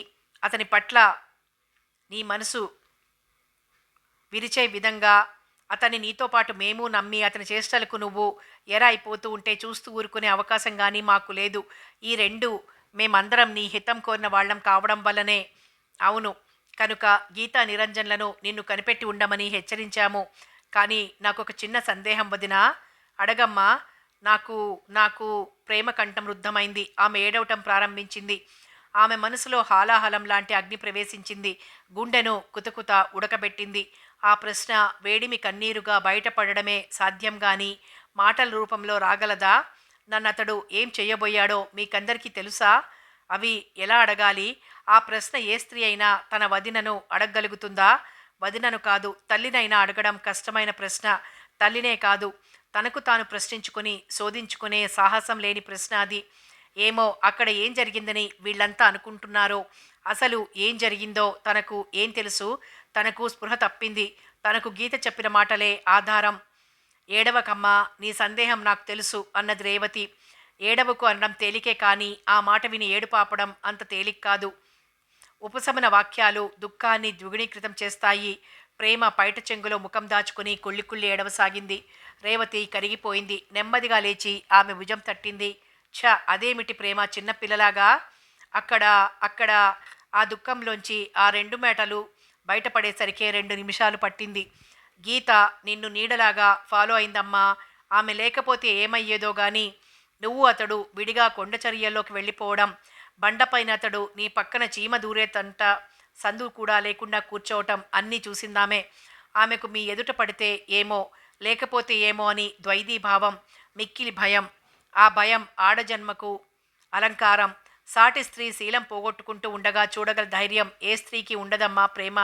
అతని పట్ల నీ మనసు విరిచే విధంగా అతన్ని నీతో పాటు మేము నమ్మి అతని చేష్టలకు నువ్వు అయిపోతూ ఉంటే చూస్తూ ఊరుకునే అవకాశం కానీ మాకు లేదు. ఈ రెండు మేమందరం నీ హితం కోరిన వాళ్ళం కావడం వల్లనే. అవును, కనుక గీతా నిరంజన్లను నిన్ను కనిపెట్టి ఉండమని హెచ్చరించాము. కానీ నాకు ఒక చిన్న సందేహం వదినా. అడగమ్మా. నాకు నాకు ప్రేమ కంఠం రుద్ధమైంది. ఆమె ఏడవటం ప్రారంభించింది. ఆమె మనసులో హాలాహలం లాంటి అగ్ని ప్రవేశించింది. గుండెను కుతకుత ఉడకబెట్టింది. ఆ ప్రశ్న వేడిమి కన్నీరుగా బయటపడడమే సాధ్యం గాని మాటల రూపంలో రాగలదా? నన్నతడు ఏం చెయ్యబోయాడో మీకందరికీ తెలుసా? అవి ఎలా అడగాలి? ఆ ప్రశ్న ఏ స్త్రీ అయినా తన వదినను అడగగలుగుతుందా? వదినను కాదు, తల్లినైనా అడగడం కష్టమైన ప్రశ్న. తల్లినే కాదు, తనకు తాను ప్రశ్నించుకుని శోధించుకునే సాహసం లేని ప్రశ్న అది. ఏమో అక్కడ ఏం జరిగిందని వీళ్ళంతా అనుకుంటున్నారో. అసలు ఏం జరిగిందో తనకు ఏం తెలుసు? తనకు స్పృహ తప్పింది. తనకు గీత చెప్పిన మాటలే ఆధారం. ఏడవకమ్మా, నీ సందేహం నాకు తెలుసు అన్నది రేవతి. ఏడవకు అనడం తేలికే కానీ ఆ మాట విని ఏడుపాపడం అంత తేలిక కాదు. ఉపశమన వాక్యాలు దుఃఖాన్ని ద్విగుణీకృతం చేస్తాయి. ప్రేమ పైట చెంగులో ముఖం దాచుకుని కుళ్ళి కుళ్ళి ఏడవసాగింది. రేవతి కరిగిపోయింది. నెమ్మదిగా లేచి ఆమె భుజం తట్టింది. అదేమిటి ప్రేమ చిన్నపిల్లలాగా? అక్కడ అక్కడ ఆ దుఃఖంలోంచి ఆ రెండు మేటలు బయటపడేసరికే 2 నిమిషాలు పట్టింది. గీత నిన్ను నీడలాగా ఫాలో అయిందమ్మా. ఆమె లేకపోతే ఏమయ్యేదో గాని నువ్వు అతడు విడిగా కొండచర్యల్లోకి వెళ్ళిపోవడం, బండపైన అతడు నీ పక్కన చీమ దూరేతంట సందు కూడా లేకుండా కూర్చోవటం అన్నీ చూసిందామే. ఆమెకు మీ ఎదుట పడితే ఏమో, లేకపోతే ఏమో అని ద్వైధీభావం, మిక్కిలి భయం. ఆ భయం ఆడజన్మకు అలంకారం. సాటి స్త్రీ శీలం పోగొట్టుకుంటూ ఉండగా చూడగల ధైర్యం ఏ స్త్రీకి ఉండదమ్మా ప్రేమ.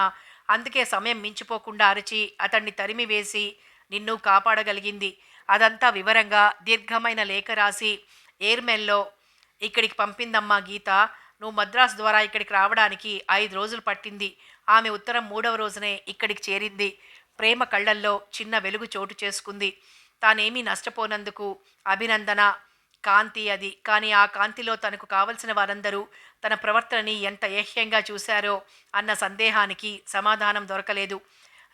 అందుకే సమయం మించిపోకుండా అరిచి అతన్ని తరిమి వేసి నిన్ను కాపాడగలిగింది. అదంతా వివరంగా దీర్ఘమైన లేఖ రాసి ఎయిర్మెల్లో ఇక్కడికి పంపిందమ్మా గీత. నువ్వు మద్రాసు ద్వారా ఇక్కడికి రావడానికి 5 రోజులు పట్టింది. ఆమె ఉత్తరం 3వ రోజునే ఇక్కడికి చేరింది. ప్రేమ కళ్ళల్లో చిన్న వెలుగు చోటు చేసుకుంది. తానేమీ నష్టపోనందుకు అభినందన కాంతి అది. కానీ ఆ కాంతిలో తనకు కావలసిన వారందరూ తన ప్రవర్తనని ఎంత ఏహ్యంగా చూశారో అన్న సందేహానికి సమాధానం దొరకలేదు.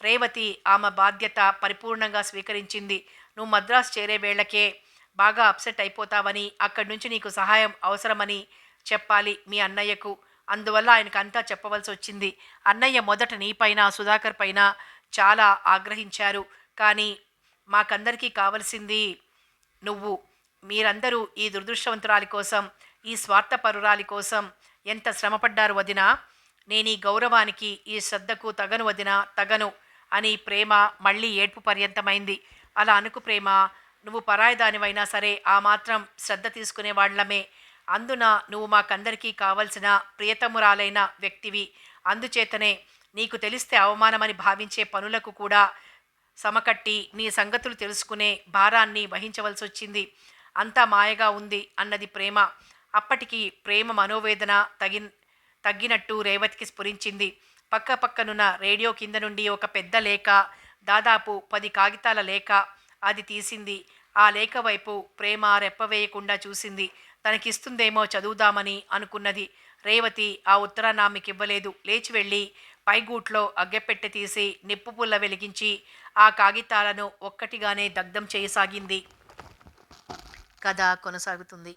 రేవతి ఆమె బాధ్యత పరిపూర్ణంగా స్వీకరించింది. నువ్వు మద్రాసు చేరే వేళకే బాగా అప్సెట్ అయిపోతావని, అక్కడి నుంచి నీకు సహాయం అవసరమని చెప్పాలి మీ అన్నయ్యకు. అందువల్ల ఆయనకు అంతా చెప్పవలసి వచ్చింది. అన్నయ్య మొదట నీపైన సుధాకర్ పైన చాలా ఆగ్రహించారు. కానీ మాకందరికీ కావలసింది నువ్వు. మీరందరూ ఈ దురదృష్టవంతురాలి కోసం, ఈ స్వార్థపరురాలి కోసం ఎంత శ్రమపడ్డారు వదినా. నేను ఈ గౌరవానికి ఈ శ్రద్ధకు తగను వదినా, తగను అని ప్రేమ మళ్ళీ ఏడ్పు పర్యంతమైంది. అలా అనుకు ప్రేమ. నువ్వు పరాయిదానివైనా సరే ఆ మాత్రం శ్రద్ధ తీసుకునే వాళ్ళమే. అందున నువ్వు మాకందరికీ కావలసిన ప్రియతమురాలైన వ్యక్తివి. అందుచేతనే నీకు తెలిస్తే అవమానమని భావించే పనులకు కూడా సమకట్టి నీ సంగతులు తెలుసుకునే భారాన్ని వహించవలసి వచ్చింది. అంతా మాయగా ఉంది అన్నది ప్రేమ. అప్పటికి ప్రేమ మనోవేదన తగ్గినట్టు రేవతికి స్ఫురించింది. పక్క పక్కనున్న రేడియో కింద నుండి ఒక పెద్ద లేఖ, దాదాపు 10 కాగితాల లేఖ అది తీసింది. ఆ లేఖ వైపు ప్రేమ రెప్పవేయకుండా చూసింది. తనకిస్తుందేమో చదువుదామని అనుకున్నది. రేవతి ఆ ఉత్తరాన్ని ఆమెకివ్వలేదు. లేచి వెళ్ళి పైగూట్లో అగ్గెపెట్టె తీసి నిప్పు పుల్ల వెలిగించి ఆ కాగితాలను ఒక్కటిగానే దగ్ధం చేయసాగింది. కథ కొనసాగుతుంది.